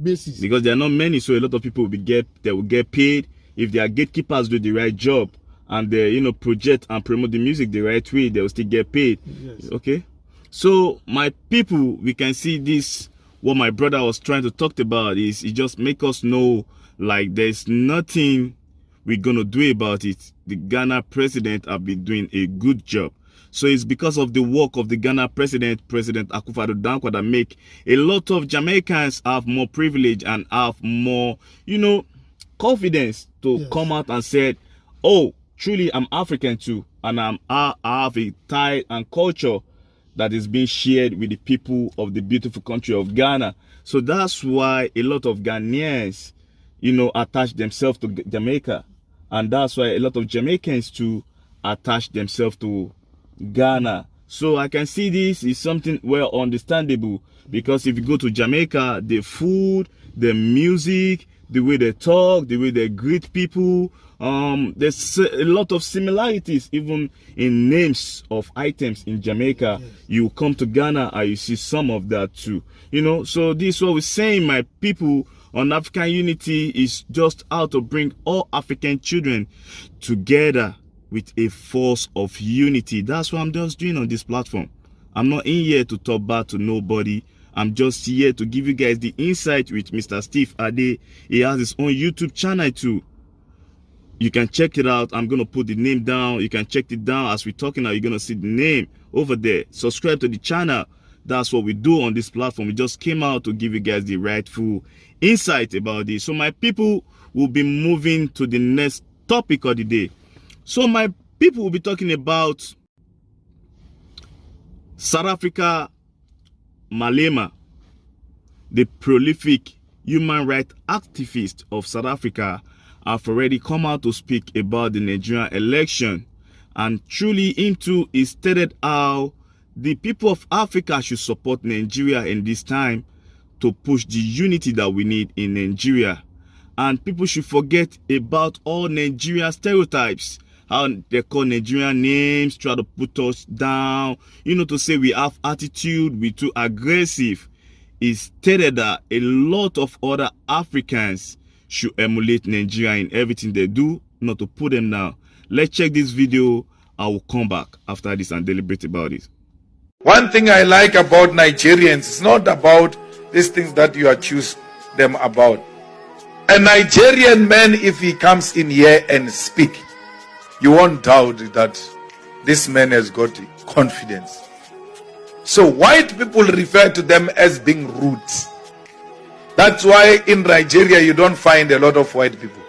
basis. Because there are not many, so a lot of people will get paid. If their gatekeepers do the right job and they project and promote the music the right way, they will still get paid. Yes. Okay. So my people, we can see this. What my brother was trying to talk about is it just make us know like there's nothing we're gonna do about it. The Ghana president have been doing a good job. So it's because of the work of the Ghana President Akuffo-Addo Dankwa, that make a lot of Jamaicans have more privilege and have more, confidence to come out and say, oh, truly I'm African too, and I have a tie and culture that is being shared with the people of the beautiful country of Ghana. So that's why a lot of Ghanaians, attach themselves to Jamaica. And that's why a lot of Jamaicans too attach themselves to Ghana. So I can see this is something well understandable, because if you go to Jamaica, the food, the music, the way they talk, the way they greet people, there's a lot of similarities even in names of items in Jamaica. Yes. You come to Ghana and you see some of that too. So this is what we're saying, my people. On African Unity is just how to bring all African children together with a force of unity. That's what I'm just doing on this platform. I'm not in here to talk bad to nobody. I'm just here to give you guys the insight with Mr. Steve Ade. He has his own YouTube channel too. You can check it out. I'm going to put the name down. You can check it down as we're talking now. You're going to see the name over there. Subscribe to the channel. That's what we do on this platform. We just came out to give you guys the rightful insight about this. So my people will be moving to the next topic of the day. So my people will be talking about South Africa Malema, the prolific human rights activist of South Africa, have already come out to speak about the Nigerian election. And truly into is stated how the people of Africa should support Nigeria in this time to push the unity that we need in Nigeria. And people should forget about all Nigerian stereotypes, how they call Nigerian names, try to put us down, to say we have attitude, we too aggressive. It's stated that a lot of other Africans should emulate Nigeria in everything they do, not to put them down. Let's check this video. I will come back after this and deliberate about it. One thing I like about Nigerians is not about these things that you accuse them about. A Nigerian man, if he comes in here and speak, you won't doubt that this man has got confidence. So white people refer to them as being rude. That's why in Nigeria you don't find a lot of white people.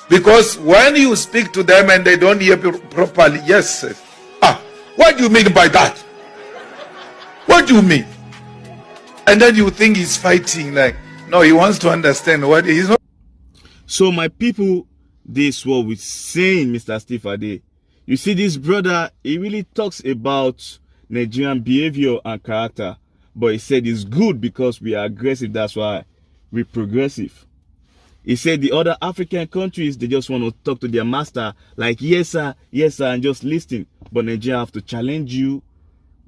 Because when you speak to them and they don't hear properly, yes, what do you mean by that? What do you mean? And then you think he's fighting, like, no, he wants to understand what he's not. So my people, this is what we're saying, Mr. Steve Ade. You see, this brother, he really talks about Nigerian behavior and character, but he said it's good because we are aggressive, that's why we're progressive. He said the other African countries, they just want to talk to their master like, yes sir, and just listen. But Nigeria have to challenge you,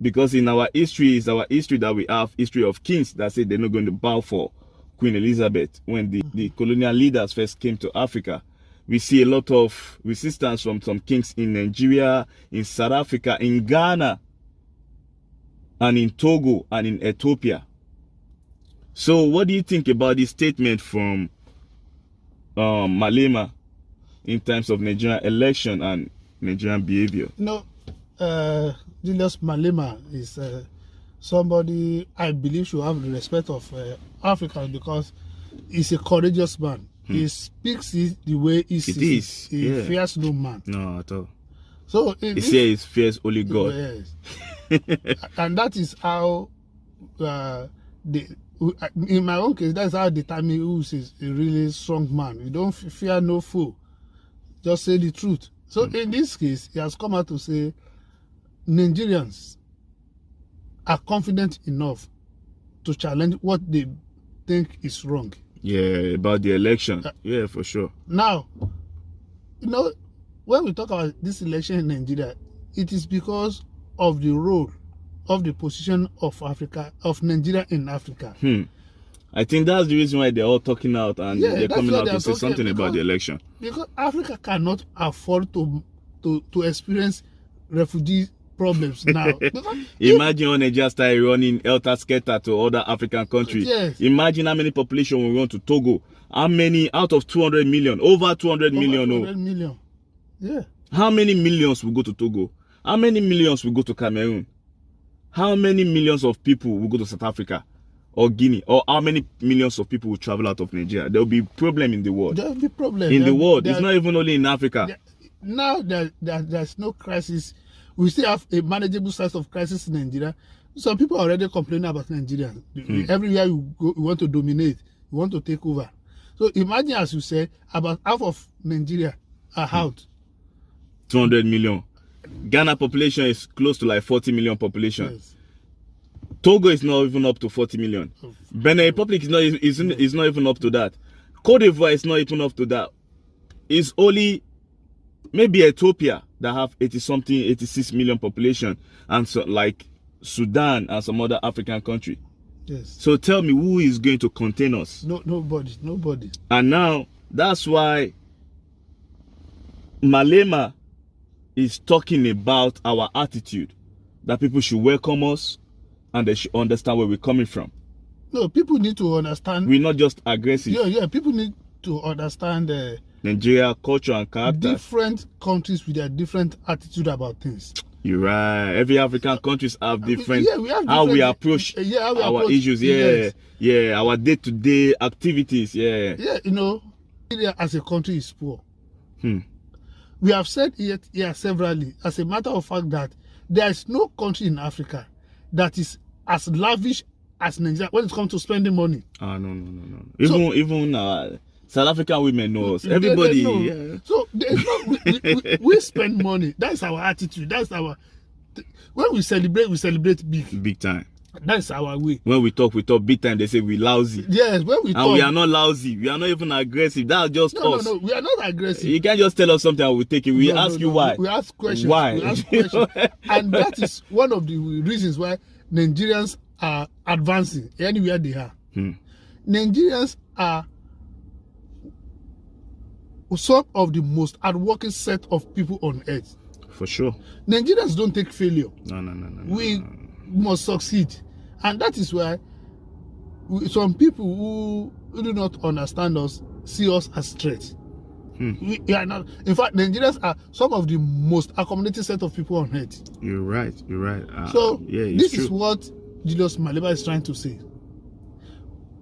because in our history, is our history that we have history of kings that said they're not going to bow for Queen Elizabeth. When the colonial leaders first came to Africa, we see a lot of resistance from some kings in Nigeria, in South Africa, in Ghana, and in Togo, and in Ethiopia. So what do you think about this statement from Malema in terms of Nigerian election and Nigerian behavior? Julius Malema is somebody I believe should have the respect of Africans, because he's a courageous man. He speaks it the way he sees it. He fears no man. No, at all. So he says he fears only God. Yes. And that is how, in my own case, that's how I determine who is a really strong man. You don't fear no foe. Just say the truth. So in this case, he has come out to say Nigerians are confident enough to challenge what they think is wrong. Yeah, about the election. Yeah, for sure. Now, when we talk about this election in Nigeria, it is because of the role of the position of Africa, of Nigeria in Africa. I think that's the reason why they're all talking out and they're coming out to say something about the election. Because Africa cannot afford to experience refugee problems now. Imagine when Nigeria started running helter-skelter to other African countries. Yes. Imagine how many population will run to Togo. How many out of 200 million? Over 200 million. 200 million. Yeah. How many millions will go to Togo? How many millions will go to Cameroon? How many millions of people will go to South Africa or Guinea? Or how many millions of people will travel out of Nigeria? There will be problem in the world. There will be problem. In the world. It's not even only in Africa. Now there's no crisis. We still have a manageable size of crisis in Nigeria. Some people are already complaining about Nigeria. Everywhere you go, you want to dominate. You want to take over. So imagine, as you said, about half of Nigeria are out. 200 million. Ghana population is close to like 40 million population. Yes. Togo is not even up to 40 million. Benin Republic is not even up to that. Cote d'Ivoire is not even up to that. It's only maybe Ethiopia that have 86 million population, and so like Sudan and some other African country. Yes. So tell me, who is going to contain us? Nobody. And now that's why Malema is talking about our attitude, that people should welcome us and they should understand where we're coming from. No, people need to understand. We're not just aggressive. Yeah, people need to understand Nigeria culture and character. Different countries with their different attitude about things. You're right. Every African countries have different, we have how we approach our issues. Yeah, our day-to-day activities. Yeah, Nigeria as a country is poor. We have said it here severally, as a matter of fact, that there is no country in Africa that is as lavish as Nigeria when it comes to spending money. No. Even South African women know us. Everybody. They know. Yeah. So we spend money. That's our attitude. That's our. When we celebrate big. Big time. That's our way. When we talk big time. They say we lousy. Yes, when we talk. And we are not lousy. We are not even aggressive. That's just us. No, we are not aggressive. You can't just tell us something and we take it. We ask you why. We ask questions. Why? We ask questions. And that is one of the reasons why Nigerians are advancing anywhere they are. Nigerians are some of the most hardworking set of people on earth. For sure. Nigerians don't take failure. No. We must succeed. And that is why some people who do not understand us see us as threats. We are not. In fact, Nigerians are some of the most accommodating set of people on earth. You're right. So yeah, this true. is what Julius Malema is trying to say.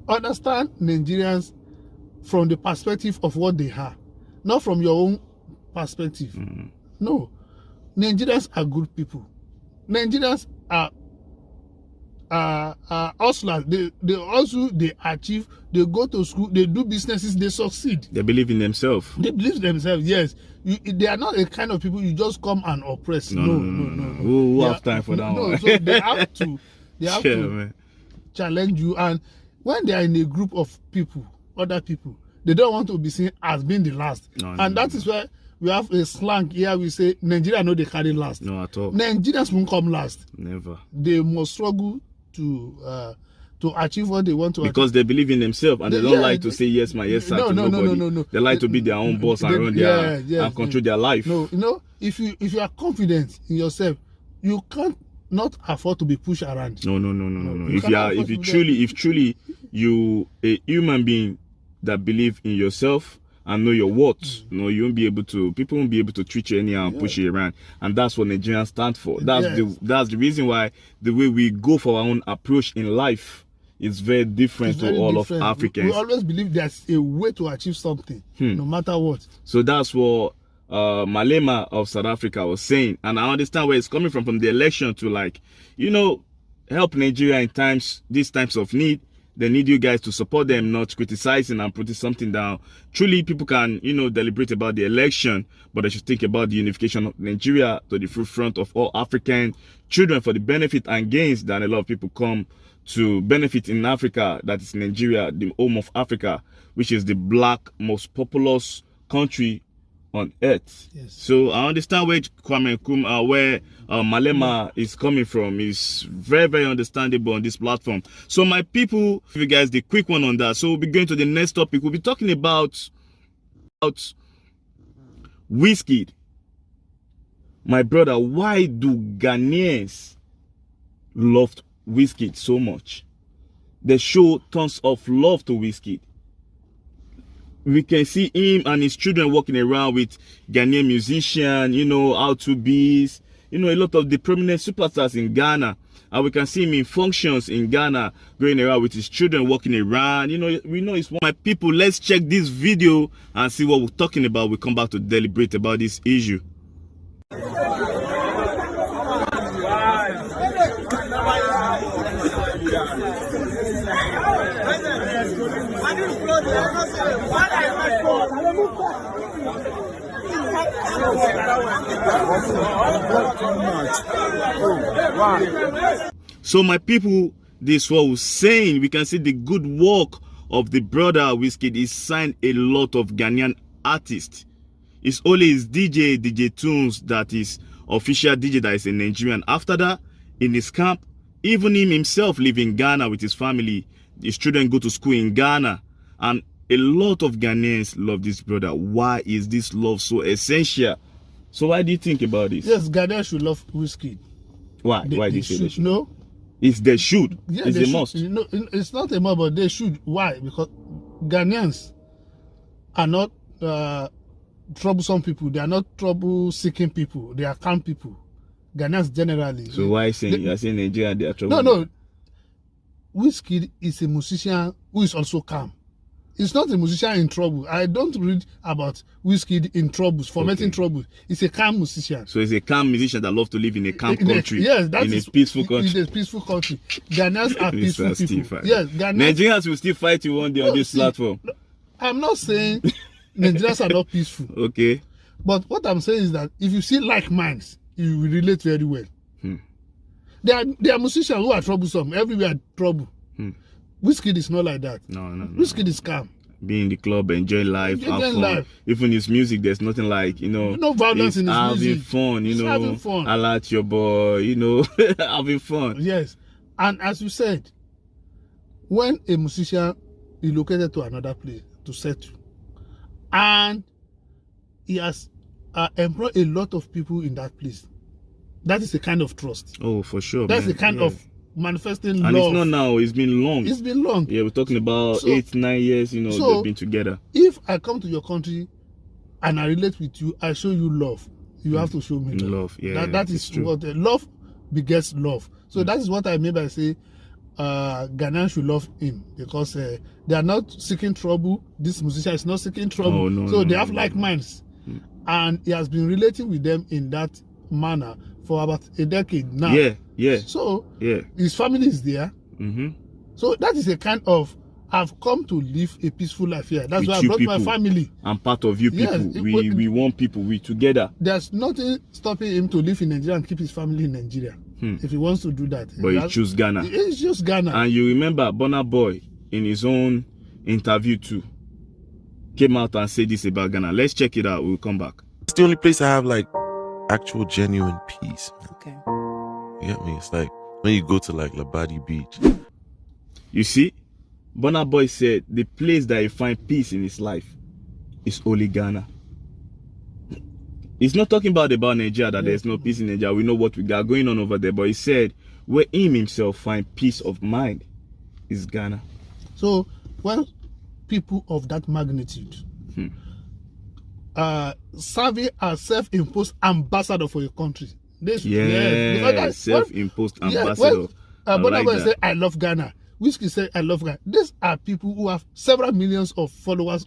Understand Nigerians from the perspective of what they are, not from your own perspective. No, Nigerians are good people. Nigerians are hustlers. They also achieve. They go to school. They do businesses. They succeed. They believe in themselves. They believe themselves. Yes, they are not a kind of people you just come and oppress. No. Who have time for that one? No, so they have to. They have to man. challenge you. And when they are in a group of people, other people, they don't want to be seen as being the last. That is why we have a slang here. We say Nigeria know they carry last. No, at all. Nigerians won't come last. Never. They must struggle to achieve what they want to because achieve. They believe in themselves and they don't like to say yes, my yes, sir to nobody. No. They like to be their own boss and run their and control their life. No, if you are confident in yourself, you can't not afford to be pushed around. No. If truly you a human being that believe in yourself and know your worth, you won't be able to. People won't be able to treat you anyhow and push you around, and that's what Nigerians stand for. That's the reason why the way we go for our own approach in life is very different to all of Africans. We always believe there's a way to achieve something, no matter what. So that's what Malema of South Africa was saying, and I understand where it's coming from the election to help Nigeria in these times of need. They need you guys to support them, not criticizing and putting something down. Truly, people can, deliberate about the election, but they should think about the unification of Nigeria to the forefront of all African children for the benefit and gains that a lot of people come to benefit in Africa. That is Nigeria, the home of Africa, which is the black, most populous country on earth. Yes. So I understand where Malema is coming from. Is very, very understandable on this platform. So my people, if you guys the quick one on that. So we'll be going to the next topic. We'll be talking about Wizkid. My brother, why do Ghanaians love Wizkid so much? They show tons of love to Wizkid. We can see him and his children walking around with Ghanaian musicians, R2Bs, a lot of the prominent superstars in Ghana. And we can see him in functions in Ghana, going around with his children walking around. We know it's one. My people, let's check this video and see what we're talking about. We'll come back to deliberate about this issue. So my people, this is what we're saying. We can see the good work of the brother Wizkid. He signed a lot of Ghanaian artists. It's only his DJ Tunes that is official DJ that is a Nigerian. After that, in his camp, even him himself live in Ghana with his family. His children go to school in Ghana. And a lot of Ghanaians love this brother. Why is this love so essential? So why do you think about this? Yes, Ghanaians should love Wizkid. Why? Why do you say they should? No. It's they should. Yeah, it's they a should. must. No, it's not a must, but they should. Why? Because Ghanaians are not troublesome people. They are not trouble-seeking people. They are calm people. Ghanaians generally. So why you're saying Nigeria they are trouble? No. Wizkid is a musician who is also calm. He's not a musician in trouble. I don't read about Wizkid in troubles, fomenting trouble. He's a calm musician. So he's a calm musician that loves to live in a calm country. Yes, that's in a peaceful country. In a peaceful country. Ghanaians are peaceful people. Yes, Nigerians will still fight you one day on this platform. I'm not saying Nigerians are not peaceful. Okay. But what I'm saying is that if you see like minds, you will relate very well. There are musicians who are troublesome. Everywhere trouble. Wizkid is not like that. No. Wizkid is calm. Be in the club, enjoy life, have Enjoying fun. life. Even his music, there's nothing like, No violence in his having music. fun, He's having fun. I like your boy, having fun. Yes. And as you said, when a musician relocated to another place to settle, and he has employed a lot of people in that place, that is a kind of trust. Oh, for sure. That's man. the kind of manifesting and love. it's not now, it's been long. It's been long. Yeah, we're talking about So- 8-9 years, they've been together. If I come to your country and I relate with you, I show you love. You have to show me love. Love, yeah, That it's is true. what love begets love. So that is what I mean by say Ghanaians should love him, because they are not seeking trouble. This musician is not seeking trouble. Oh, no, so no, they no, have no, like no. minds. And he has been relating with them in that manner for about a decade now. Yeah. So Yeah. his family is there. Mm-hmm. So that is a kind of, I've come to live a peaceful life here. That's With why I you brought my people. family. I'm part of you Yes, people. We want people. We together. There's nothing stopping him to live in Nigeria and keep his family in Nigeria. If he wants to do that. But he choose Ghana. It's just Ghana. And you remember Burna Boy in his own interview too came out and said this about Ghana. Let's check it out. We'll come back. It's the only place I have like actual genuine peace. Okay. You get me? It's like when you go to like Labadi Beach. You see, Burna Boy said the place that he find peace in his life is only Ghana. He's not talking about Nigeria, that there's no peace in Nigeria. We know what we got going on over there. But he said where him himself find peace of mind is Ghana. So when people of that magnitude serving as self-imposed ambassador for a country. Self-imposed ambassador. Burna Boy say, I love Ghana. Wizkid say, I love Ghana. These are people who have several millions of followers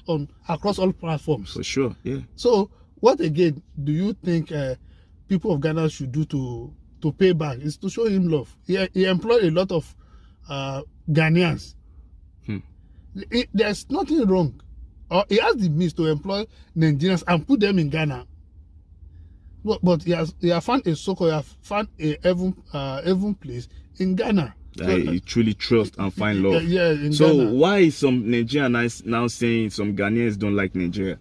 across all platforms. For sure, yeah. So what again do you think people of Ghana should do to pay back? Is to show him love. He employed a lot of Ghanaians. There's nothing wrong. He has the means to employ Nigerians and put them in Ghana. But he has found a so-called, he has found a heaven place in Ghana. He truly trust and find love. In so Ghana. why is some Nigerians now saying some Ghanaians don't like Nigeria?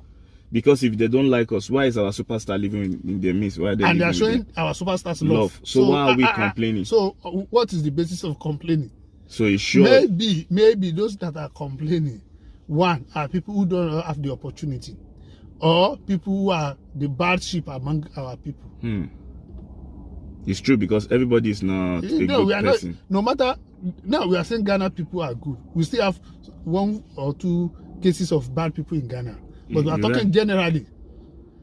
Because if they don't like us, why is our superstar living in their midst? Why are they and they living are with showing them? our superstars love. So why are we complaining? So what is the basis of complaining? So it's sure. Maybe those that are complaining, one, are people who don't have the opportunity, or people who are the bad sheep among our people. It's true, because everybody is not a good person. No matter, now we are saying Ghana people are good. We still have 1 or 2 cases of bad people in Ghana. But we are talking generally.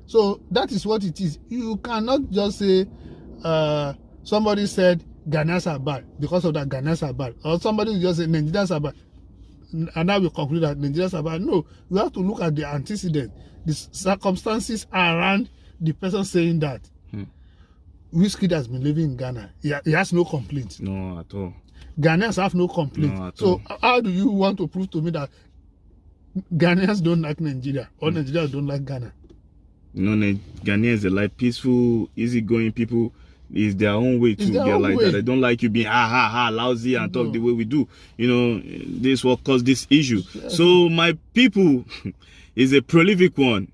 So that is what it is. You cannot just say somebody said Ghanaians are bad because of that Ghanaians are bad. Or somebody just say Nigerians are bad. And now we conclude that Nigerians are bad. No, we have to look at the antecedent, the circumstances around the person saying that. Wizkid has been living in Ghana. He has no complaints. No, at all. Ghanaians have no complaints. No, at so all. how do you want to prove to me that Ghanaians don't like Nigeria or Nigerians don't like Ghana? Ghanaians, they like peaceful, easygoing people. It's their own way too. their They're own like way. that. They don't like you being lousy and talk the way we do. This is what caused this issue. So my people is a prolific one.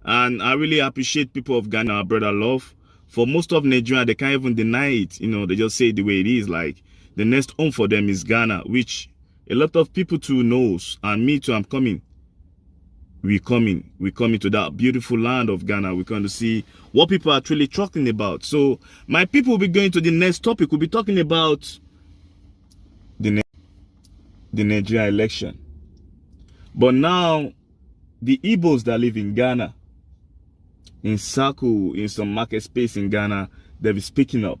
And I really appreciate people of Ghana, our brother love. For most of Nigeria, they can't even deny it. They just say it the way it is. Like, the next home for them is Ghana, which a lot of people too knows. And me too, I'm coming. We're coming to that beautiful land of Ghana. We're going to see what people are truly talking about. So my people will be going to the next topic. We'll be talking about the Nigeria election. But now, the Igbos that live in Ghana, in Saku, in some market space in Ghana, they'll be speaking up.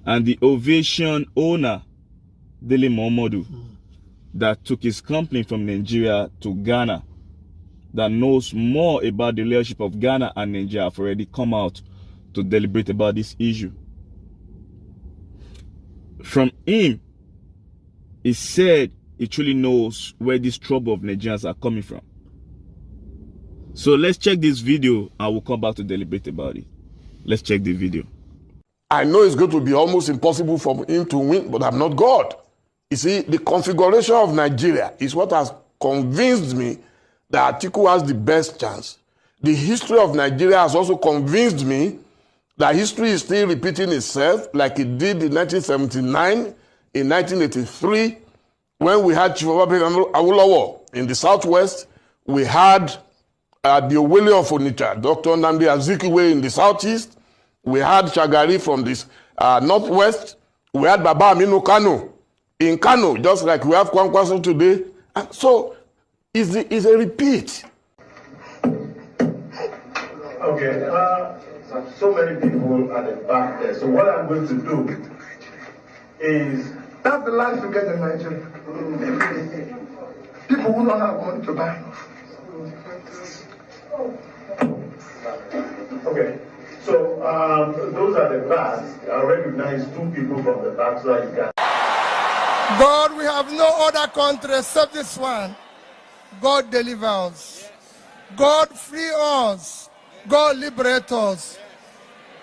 And the Ovation owner, Dele Momodu, that took his company from Nigeria to Ghana, that knows more about the leadership of Ghana and Nigeria, have already come out to deliberate about this issue. From him, he said he truly knows where this trouble of Nigerians are coming from. So let's check this video and we'll come back to deliberate about it. Let's check the video. I know it's going to be almost impossible for him to win, but I'm not God. You see, the configuration of Nigeria is what has convinced me that Atiku has the best chance. The history of Nigeria has also convinced me that history is still repeating itself like it did in 1979, in 1983, when we had Chief Awolowo in the Southwest. We had the Owele of Onitsha, Dr. Nnamdi Azikiwe in the Southeast. We had Shagari from this Northwest. We had Baba Aminu Kano in Kano, just like we have Kwankwaso today. And so it's a repeat. Okay, so many people at the back there. So what I'm going to do is, that's the life you get in Nigeria. People who don't have money to buy. Okay, so those are the backs. I recognize two people from the back, so you can. God, we have no other country except this one. God deliver us. God free us. God liberate us.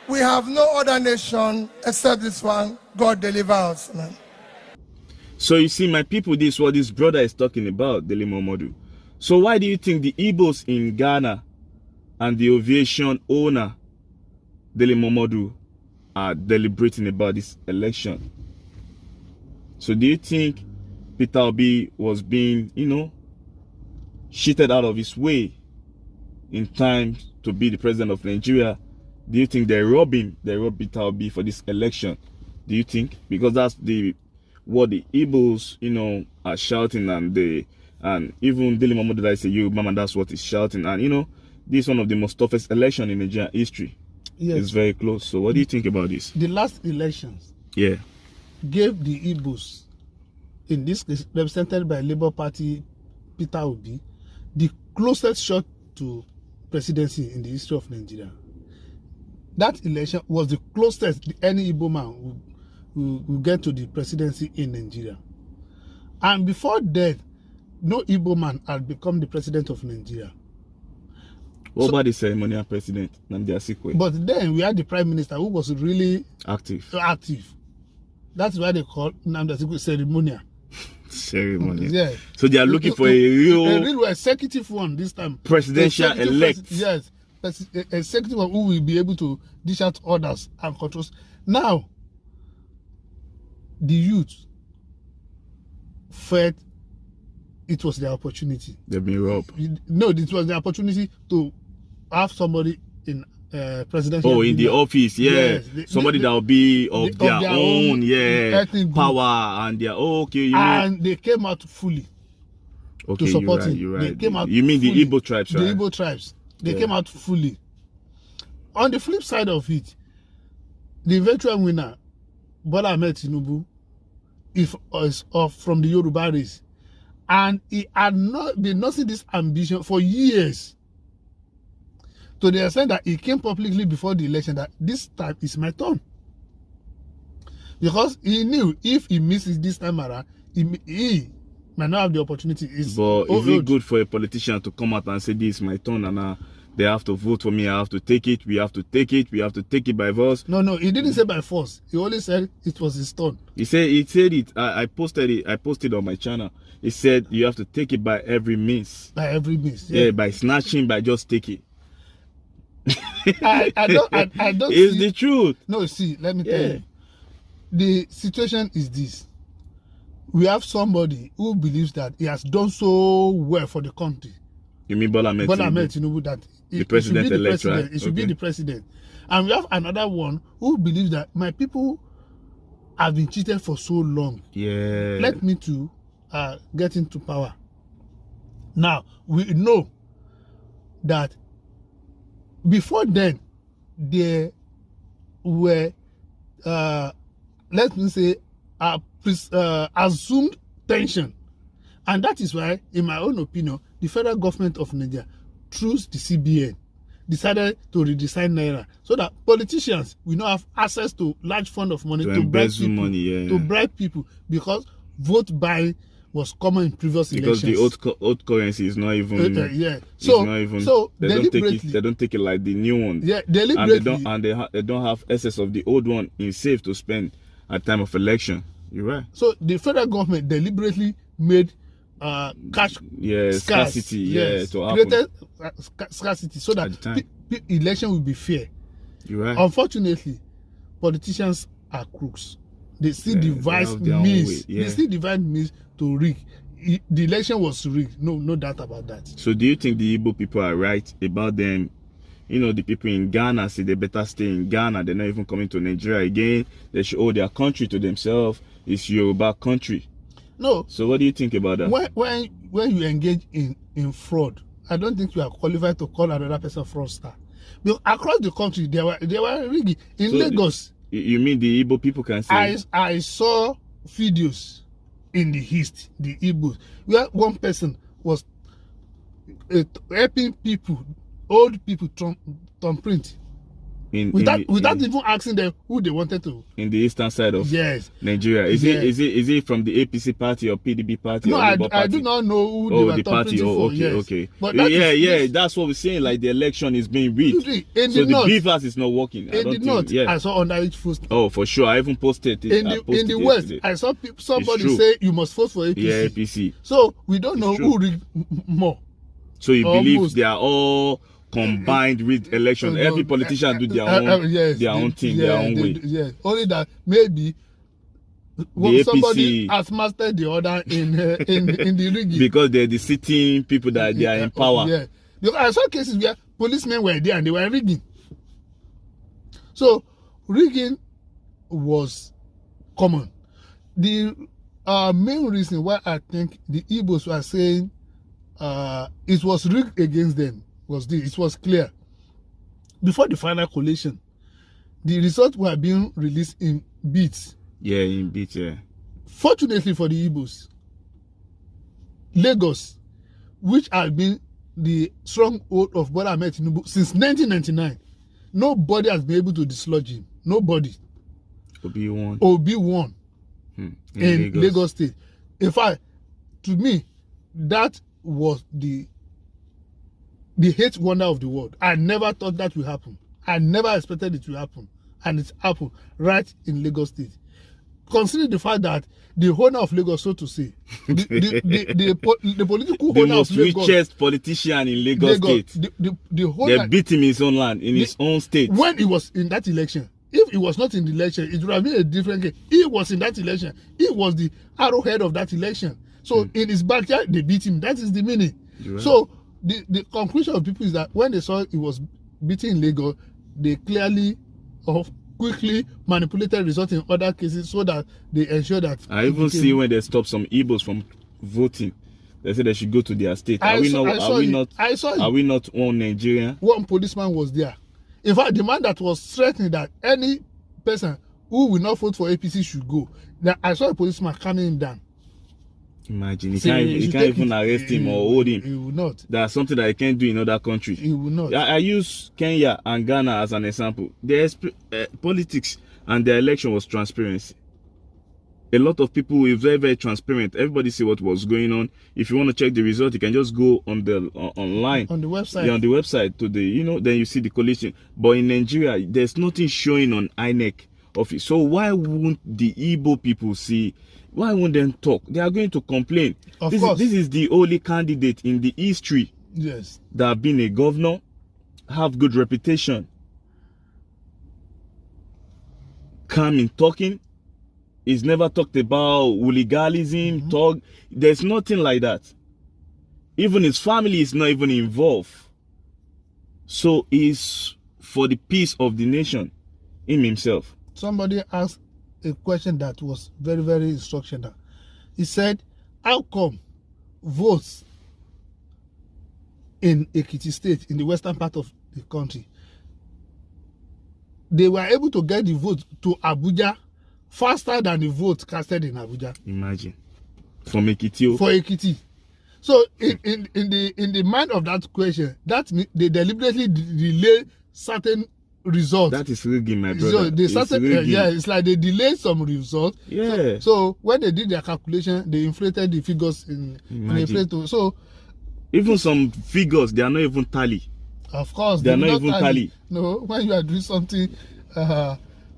We have no other nation except this one. God deliver us, man. So you see, my people, this is what this brother is talking about, Dele Momodu. So why do you think the Igbos in Ghana and the aviation owner, Dele Momodu, are deliberating about this election? So do you think Peter Obi was being, cheated out of his way in time to be the president of Nigeria? Do you think they robbed Peter Obi for this election? Do you think? Because that's what the Igbos, are shouting, and even Dele Momodu, that is a Yoruba man, that's what he's shouting. And this is one of the most toughest election in Nigerian history. Yes. It's very close. So what do you think about this? The last elections, gave the Igbos, in this case represented by Labour Party Peter Obi, the closest shot to presidency in the history of Nigeria. That election was the closest any Igbo man would get to the presidency in Nigeria. And before that, no Igbo man had become the president of Nigeria. What about the ceremonial president, Nnamdi Azikiwe? But then we had the prime minister who was really active. That's why they call Nnamdi Azikiwe ceremonial. Ceremonial. Yeah. So they are looking for a real executive one this time. Presidential elect. Yes. Executive one who will be able to dish out orders and controls. Now, the youth felt it was their opportunity. They've been robbed. No, it was the opportunity to have somebody in presidential. In the office, yes. Somebody that will be of their own power and their they came out fully to support him. You're right. They came out. You mean fully. the Igbo tribes, right? The Igbo tribes. They came out fully. On the flip side of it, the eventual winner, Bola Ahmed Tinubu, is from the Yoruba race, and he had not been nursing this ambition for years, to the extent that he came publicly before the election that this time is my turn, because he knew if he misses this time around, he might not have the opportunity. But is it good for a politician to come out and say this is my turn and they have to vote for me, I have to take it, we have to take it by force? No, he didn't say by force. He only said it was his turn. He said it. I posted on my channel. He said you have to take it by every means. By every means. Yeah, by snatching, by just take it. I don't It's the truth. No, see, let me tell you. The situation is this. We have somebody who believes that he has done so well for the country. You mean Bola Ahmed Tinubu, that the president-elect, right? He should be the president. And we have another one who believes that my people have been cheated for so long. Yeah. Let me to get into power. Now, we know that before then, there were, let me say, assumed tension. And that is why, in my own opinion, the federal government of Nigeria, through the CBN, decided to redesign Naira so that politicians will not have access to large fund of money to bribe people, to bribe people, because vote buying was common in previous because elections. the old currency is not even yeah. it's So not even, so they don't take it like the new one. Yeah, deliberately. And they don't have excess of the old one in safe to spend at time of election. You're right. So the federal government deliberately made cash scarcity. Yes, to happen. created scarcity so that election will be fair. You're right. Unfortunately, politicians are crooks. They still devise means. Yeah. They still devise means to rig. The election was rigged. No doubt about that. So do you think the Igbo people are right about them? You know, the people in Ghana say they better stay in Ghana. They're not even coming to Nigeria again. They should owe their country to themselves. It's Yoruba country. No. So what do you think about that? When you engage in fraud, I don't think you are qualified to call another person fraudster. Because across the country, they were rigging. In Lagos. You mean the Igbo people can say? I saw videos in the East, the Igbos, where one person was helping people, old people, thumbprint. Without even asking them who they wanted to. In the eastern side of Nigeria. Is it from the APC party or PDP party? No, or I party? do not know who they were party. For. Okay. But that's what we're saying. Like the election is being rigged. So the beavers is not working. In the north, I saw underage post. Oh, for sure. I even posted it. In the west, yesterday. I saw somebody say you must vote for APC. Yeah, APC. So we don't know who rigged more. So you believe they are all combined with election? Every politician do their own thing, their own way. Only that maybe somebody has mastered the order in the rigging. Because they're the sitting people that they are in power. Yeah. Because I saw cases where policemen were there and they were rigging. So rigging was common. The main reason why I think the Igbos were saying it was rigged against them was this. It was clear. Before the final collation, the results were being released in bits. Yeah, in bits, yeah. Fortunately for the Igbos, Lagos, which had been the stronghold of Bola Ahmed Tinubu since 1999, nobody has been able to dislodge him. Nobody. Obi won in Lagos State. In fact, to me, that was the eighth wonder of the world. I never thought that would happen. I never expected it to happen. And it happened right in Lagos State. Considering the fact that the owner of Lagos, so to say, the political owner of Lagos, the most richest politician in Lagos State, the owner, they beat him in his own land, in his own state. When he was in that election, if he was not in the election, it would have been a different case. He was in that election. He was the arrowhead of that election. So in his backyard, they beat him. That is the meaning. Right. So the conclusion of people is that when they saw he was beating Lagos, they clearly quickly manipulated results in other cases so that they ensure that. I even see when they stop some Igbos from voting, they say they should go to their state. Are we not one Nigeria? One policeman was there. In fact, the man that was threatening that any person who will not vote for APC should go. That I saw a policeman calming him down. Imagine, he can't even arrest him or hold him. He will not. That's something that he can't do in other countries. He will not. I use Kenya and Ghana as an example. Their politics and their election was transparency. A lot of people were very, very transparent. Everybody see what was going on. If you want to check the result, you can just go on the online. On the website. Yeah, on the website to the, then you see the collation. But in Nigeria, there's nothing showing on INEC office. So why won't the Igbo people see? Why won't they talk? They are going to complain. Of course. This is the only candidate in the history that have been a governor, have good reputation, calm in talking. He's never talked about hooliganism, There's nothing like that. Even his family is not even involved. So he's for the peace of the nation, him himself. Somebody asked a question that was very, very instructional. He said, how come votes in Ekiti State, in the western part of the country, they were able to get the vote to Abuja faster than the vote casted in Abuja? Imagine. From Ekiti. For Ekiti. So in the mind of that question, that means they deliberately delay certain results. That is rigging, my brother. So they started, rigging. it's like they delayed some results. Yeah. So when they did their calculation, they inflated the figures in inflated. So even some figures, they are not even tally. Of course, they are not even tally. No, when you are doing something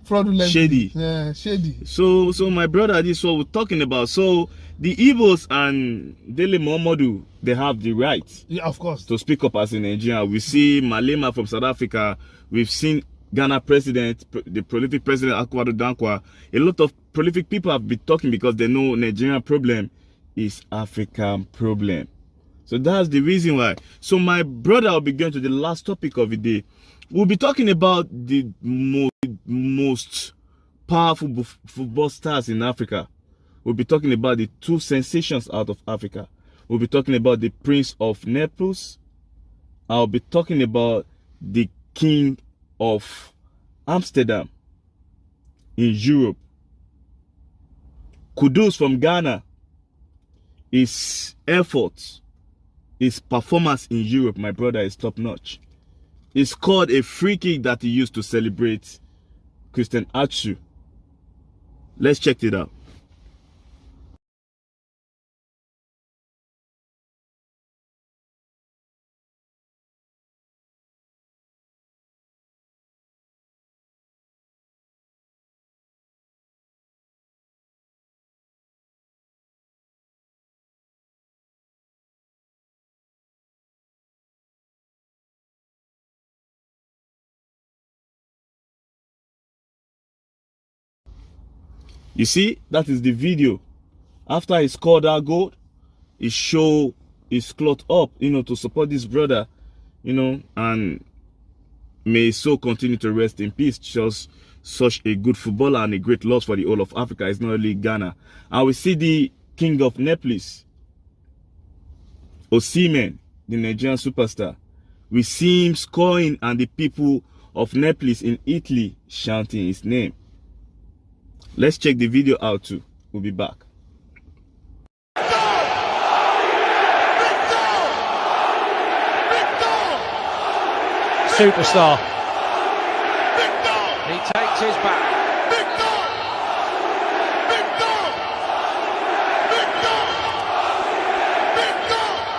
fraudulent, shady. Yeah, shady. So my brother, this is what we're talking about. So the Igbos and Dele Momodu, they have the right, of course, to speak up as a Nigerian. We see Malema from South Africa. We've seen Ghana president, the prolific president Akufo-Addo Dankwa. A lot of prolific people have been talking because they know Nigerian problem is African problem. So that's the reason why. So my brother will be going to the last topic of the day. We'll be talking about the most powerful football stars in Africa. We'll be talking about the two sensations out of Africa. We'll be talking about the Prince of Naples. I'll be talking about the King of Amsterdam in Europe. Kudus from Ghana. His efforts, his performance in Europe, my brother, is top notch. He scored a free kick that he used to celebrate Christian Atsu. Let's check it out. You see, that is the video. After he scored that goal, he showed his cloth up, to support this brother, and may so continue to rest in peace. Just such a good footballer and a great loss for the whole of Africa. It's not only Ghana. And we see the King of Naples, Osimhen, the Nigerian superstar. We see him scoring and the people of Naples in Italy shouting his name. Let's check the video out too. We'll be back. Superstar. He takes his back.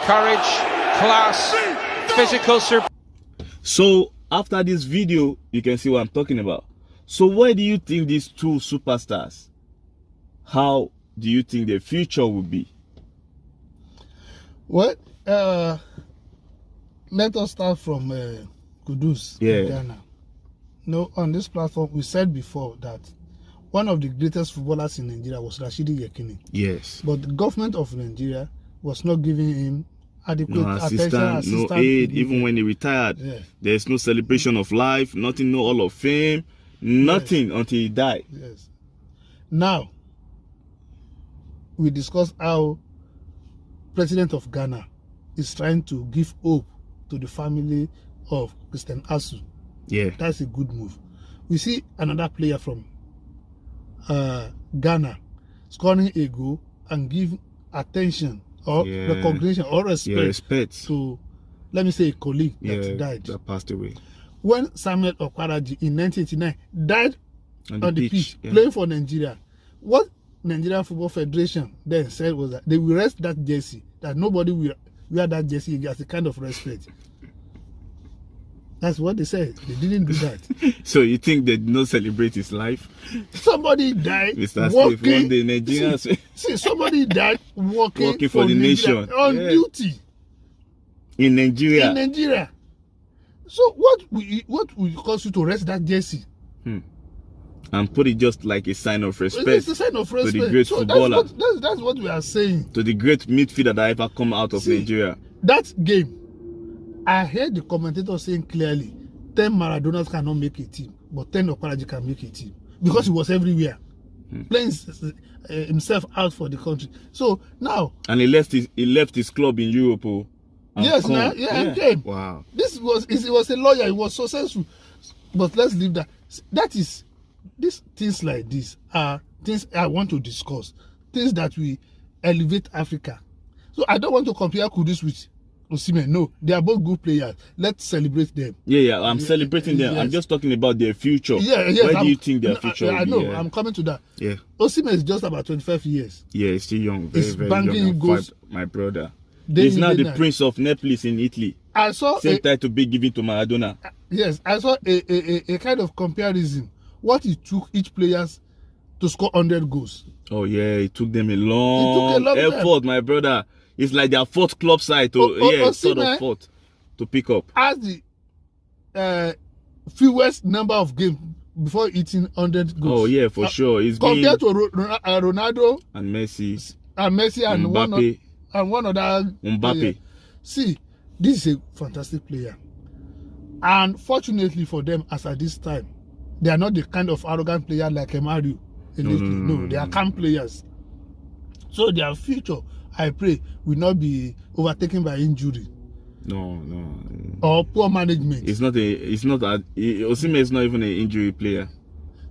Courage, class, physical super. So after this video, you can see what I'm talking about. So where do you think these two superstars, how do you think their future will be? Well, let us start from Kudus in Ghana. On this platform, we said before that one of the greatest footballers in Nigeria was Rashidi Yekini. Yes. But the government of Nigeria was not giving him adequate assistance, no aid, even when he retired. Yeah. There's no celebration of life, nothing, no Hall of Fame, nothing until he died. Yes. Now, we discussed how President of Ghana is trying to give hope to the family of Christian Atsu. Yeah. That's a good move. We see another player from Ghana scoring a goal and give attention or recognition or respect to, let me say, a colleague that died. That passed away. When Samuel Okwaraji in 1989 died on the pitch playing for Nigeria, what Nigerian Football Federation then said was that they will rest that jersey, that nobody will wear that jersey as a kind of respect. That's what they said. They didn't do that. So you think they did not celebrate his life? Somebody died Mr. walking. Steve, one day Nigerians See, somebody died working for the Nigeria, nation on duty in Nigeria. In Nigeria. So what will cause you to rest that jersey? And put it just like a sign of respect. It's a sign of respect to the great footballer. That's what we are saying. To the great midfielder that ever come out of Nigeria. That game, I heard the commentator saying clearly, 10 Maradonas cannot make a team, but 10 Okwaraji can make a team. Because he was everywhere. Playing himself out for the country. So now... And he left his club in Europe. Yes, and came. Wow. He was a lawyer, he was successful. But let's leave that. These things like this are things I want to discuss. Things that will elevate Africa. So I don't want to compare Kudus with Osimhen. No, they are both good players. Let's celebrate them. Yeah, I'm celebrating them. Yes. I'm just talking about their future. Yeah, Where do you think their future will I know. be? Yeah. I'm coming to that. Yeah. Osimhen is just about 25 years. Yeah, he's still young. Very, He's very banging young. goals. My brother. Day He's in, now day the night. Prince of Naples in Italy. I saw Same title be given to Maradona. Yes, I saw a kind of comparison. What it took each players to score 100 goals. Oh yeah, it took them a long effort, my brother. It's like their fourth club side to sort of fourth to pick up. As the fewest number of games before hitting 100 goals. Oh yeah, for sure. It's compared to Ronaldo and Messi and Mbappe. one other Mbappe. player. See, this is a fantastic player, and fortunately for them, as at this time, they are not the kind of arrogant player like Mario. No, they are calm players. So their future, I pray, will not be overtaken by injury. No. Or poor management. Osimhen is not even an injury player.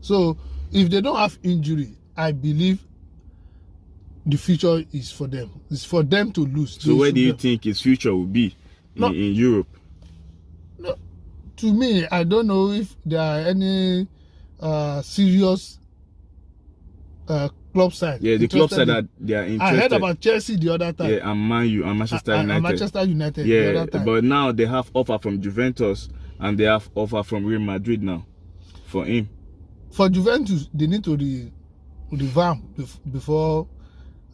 So if they don't have injury, I believe the future is for them. It's for them to lose. So where do you think his future will be in Europe? No, to me, I don't know if there are any serious club side. Yeah, the club side that they are interested. I heard about Chelsea the other time. Yeah, and Man U and Manchester United. And Manchester United yeah, the other time. But now they have offer from Juventus and they have offer from Real Madrid now for him. For Juventus, they need to revamp before.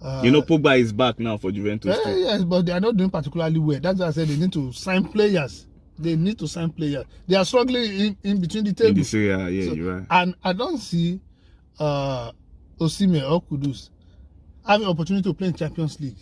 Pogba is back now for Juventus. Yes, but they are not doing particularly well. That's why I said they need to sign players. They need to sign players. They are struggling in between the table. In this area, yeah, you're right. And I don't see Osimhen or Kudus having opportunity to play in Champions League.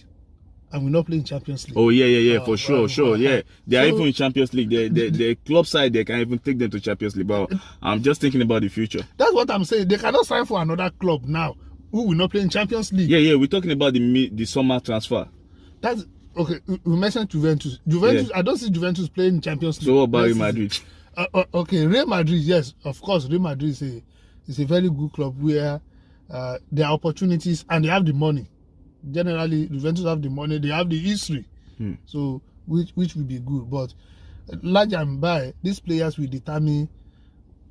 And we're not playing Champions League. Oh yeah, for sure. Yeah, they are even in Champions League. The club side, they can even take them to Champions League. But I'm just thinking about the future. That's what I'm saying. They cannot sign for another club now who will not play in Champions League. Yeah, we're talking about the summer transfer. That's okay. We mentioned Juventus. Yeah. I don't see Juventus playing in Champions League. So what about Real Madrid? Okay, Real Madrid, yes, of course. Real Madrid is a very good club where there are opportunities and they have the money. Generally, Juventus have the money, they have the history, so which will be good. But large and by, these players will determine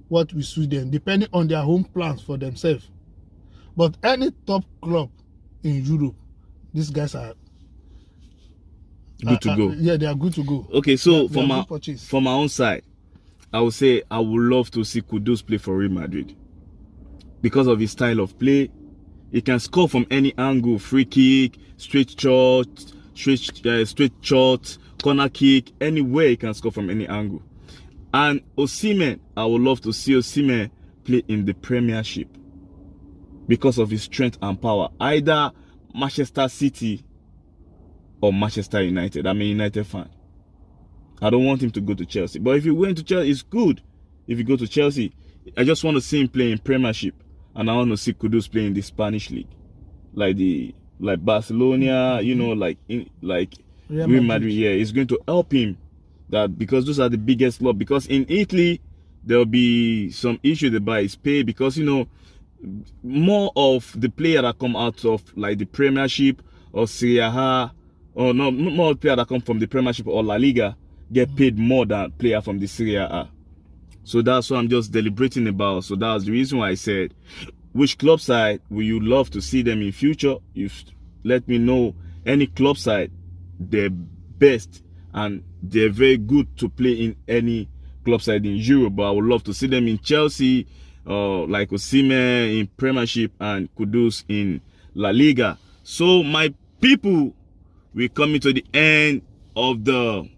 what will suit them, depending on their home plans for themselves. But any top club in Europe, these guys are good to go. Yeah, they are good to go. Okay, so from my own side, I would say I would love to see Kudus play for Real Madrid because of his style of play. He can score from any angle: free kick, straight shot, corner kick, anywhere he can score from any angle. And Osimhen, I would love to see Osimhen play in the Premiership because of his strength and power. Either Manchester City or Manchester United. I'm a United fan. I don't want him to go to Chelsea. But if he went to Chelsea, it's good. If you go to Chelsea, I just want to see him play in Premiership. And I want to see Kudus play in the Spanish league, like Barcelona, like Real Madrid. Yeah, it's going to help him because those are the biggest clubs. Because in Italy there will be some issue about his pay because more of the player that come out of like the Premiership or Serie A, or no, more player that come from the Premiership or La Liga get paid more than player from the Serie A. So that's what I'm just deliberating about. So that's the reason why I said, which club side will you love to see them in future? You let me know. Any club side, they're best and they're very good to play in any club side in Europe. But I would love to see them in Chelsea, like Osimhen in Premiership and Kudus in La Liga. So my people, we're coming to the end of the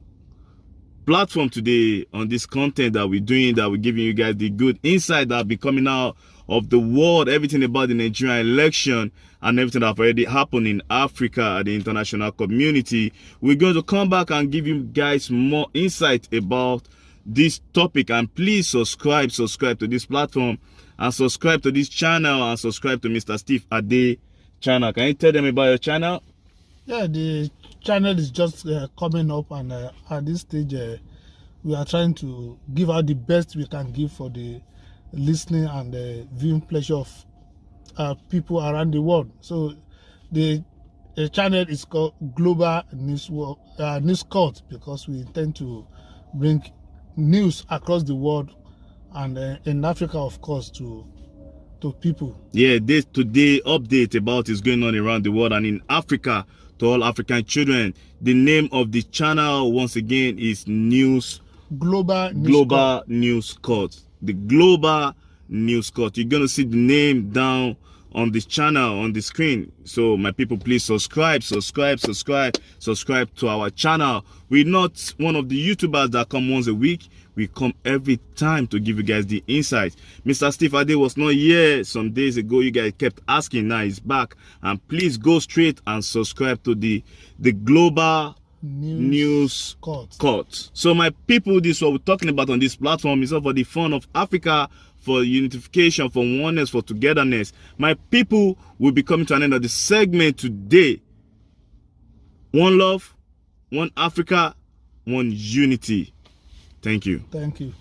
platform today on this content that we're doing, that we're giving you guys the good insight that will be coming out of the world, everything about the Nigerian election and everything that already happened in Africa at the international community. We're going to come back and give you guys more insight about this topic. And please subscribe to this platform and subscribe to this channel and subscribe to Mr. Steve Ade channel. Can you tell them about your channel? Yeah, the channel is just coming up, and at this stage we are trying to give out the best we can give for the listening and viewing pleasure of people around the world. So the the channel is called Global News Court, because we intend to bring news across the world and in Africa, of course, to people. Yeah, this today update about is going on around the world and in Africa to all African children. The name of the channel once again is Global News Court. The Global News Court. You're gonna see the name down on this channel on the screen. So my people, please subscribe to our channel. We're not one of the YouTubers that come once a week. We come every time to give you guys the insight. Mr. Steve Ade was not here some days ago. You guys kept asking, now he's back. And please go straight and subscribe to the Global News Court. So my people, this is what we're talking about on this platform. Is all for the fun of Africa, for unification, for oneness, for togetherness. My people, will be coming to an end of the segment today. One love, one Africa, one unity. Thank you. Thank you.